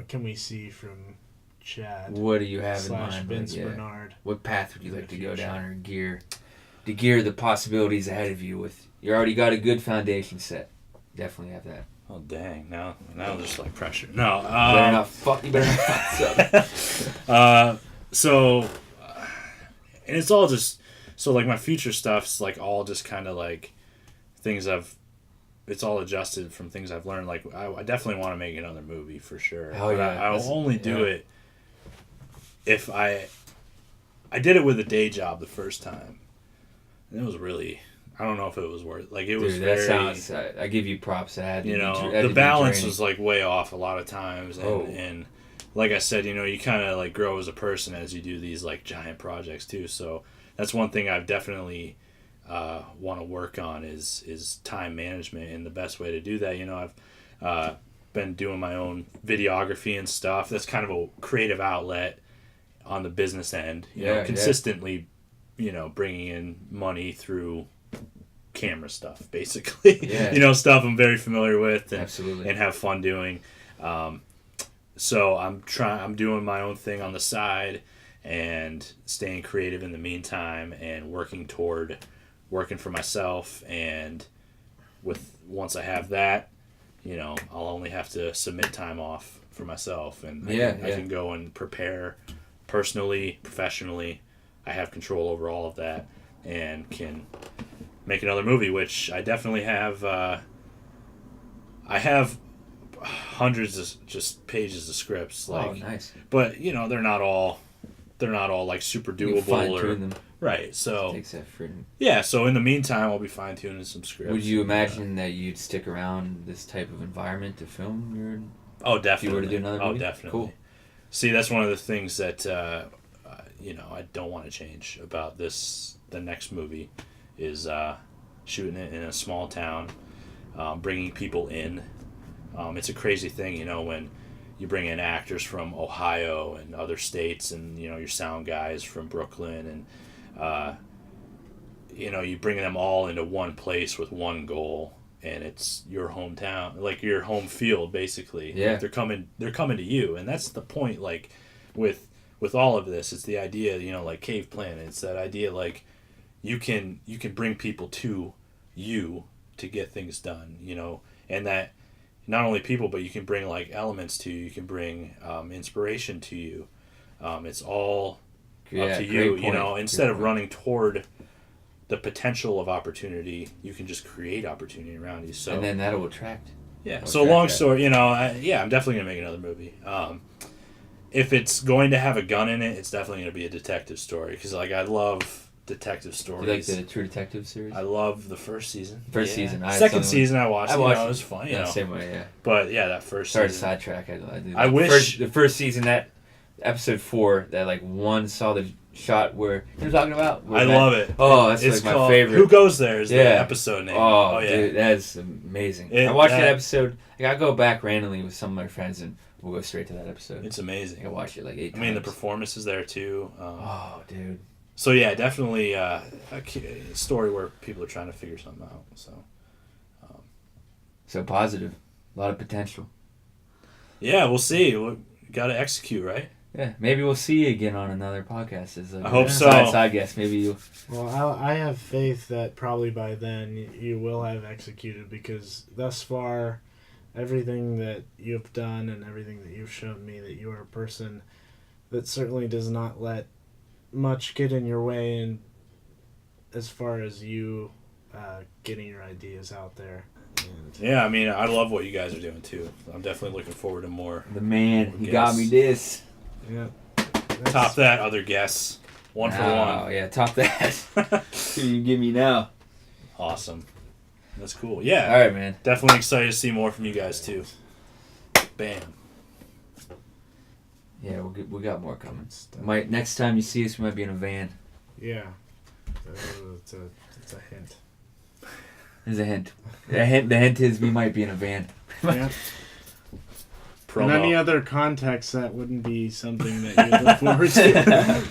can we see from Chad. What do you have in / mind? Vince Barnard. What path would you like to go down, or gear the possibilities ahead of you? With you already got a good foundation set. Definitely have that. Oh dang! Now there's like pressure. No. You better not fuck this up. And it's all just so like my future stuff's like all just kind of like things it's all adjusted from things I've learned. Like I definitely want to make another movie for sure. Oh yeah. I'll only do it if I did it with a day job the first time, and it was really. I don't know if it was worth. Like it was very. That sounds. I give you props. The balance was like way off a lot of times, and like I said, you kind of like grow as a person as you do these like giant projects too. So that's one thing I've definitely want to work on is time management, and the best way to do that. I've been doing my own videography and stuff. That's kind of a creative outlet on the business end. Consistently, bringing in money through camera stuff basically. Stuff I'm very familiar with and, absolutely, and have fun doing. So I'm doing my own thing on the side and staying creative in the meantime and working for myself, and once I have that, I'll only have to submit time off for myself, and I can go and prepare personally, professionally. I have control over all of that and can make another movie, which I definitely have. I have hundreds of just pages of scripts, like, nice. But they're not all like super doable or them. Right. So takes effort. Yeah. So in the meantime, I'll be fine tuning some scripts. Would you imagine that you'd stick around this type of environment to film Oh, definitely. If you were to do another movie? Oh, definitely. Cool. See, that's one of the things that I don't want to change about the next movie is shooting it in a small town, bringing people in. It's a crazy thing, when you bring in actors from Ohio and other states, and your sound guys from Brooklyn, and you bring them all into one place with one goal, and it's your hometown, like your home field, basically. Yeah. Like they're coming to you, and that's the point. Like with all of this, it's the idea, like Cave Planet. It's that idea, like you can bring people to you to get things done, and that not only people, but you can bring like elements to you. You can bring inspiration to you. It's all up to you, Instead of running toward the potential of opportunity, you can just create opportunity around you. So and then that'll attract. Yeah. So long story, I'm definitely gonna make another movie. If it's going to have a gun in it, it's definitely gonna be a detective story, because like I love detective stories. You like the True Detective series? I love the first season. Season. Second season I watched. It was fun. Same way. Yeah. But yeah, that first. Sorry season. to sidetrack. I do. I wish the first season, that episode 4, that like one saw the shot where you're talking about. I love it. Oh, that's it's like called, my favorite. Who Goes There is the episode name. Oh, yeah, dude, that's amazing. I watched that episode. Like, I go back randomly with some of my friends and we'll go straight to that episode. It's amazing. I watched it like 8 times. I mean, the performance is there too. Oh, dude. So yeah, definitely a story where people are trying to figure something out. So positive, a lot of potential. Yeah, we'll see. We got to execute, right? Yeah, maybe we'll see you again on another podcast. I hope so. Side guest. Maybe you. Well, I have faith that probably by then you will have executed, because thus far, everything that you've done and everything that you've shown me, that you are a person that certainly does not let much get in your way, and as far as you getting your ideas out there. And Yeah, I mean, I love what you guys are doing too. I'm definitely looking forward to more. The man, he got me this. yeah, Top that, other guests. One for Oh one. yeah, top that. Who you give me now? Awesome. That's cool. Yeah. All right, man. Definitely excited to see more from you guys too. Bam. Yeah, we got more coming. Stuff. Might next time you see us, we might be in a van. Yeah, it's a hint. There's a hint. The hint is we might be in a van. Yeah. Promo. In any other context, that wouldn't be something that you look forward to.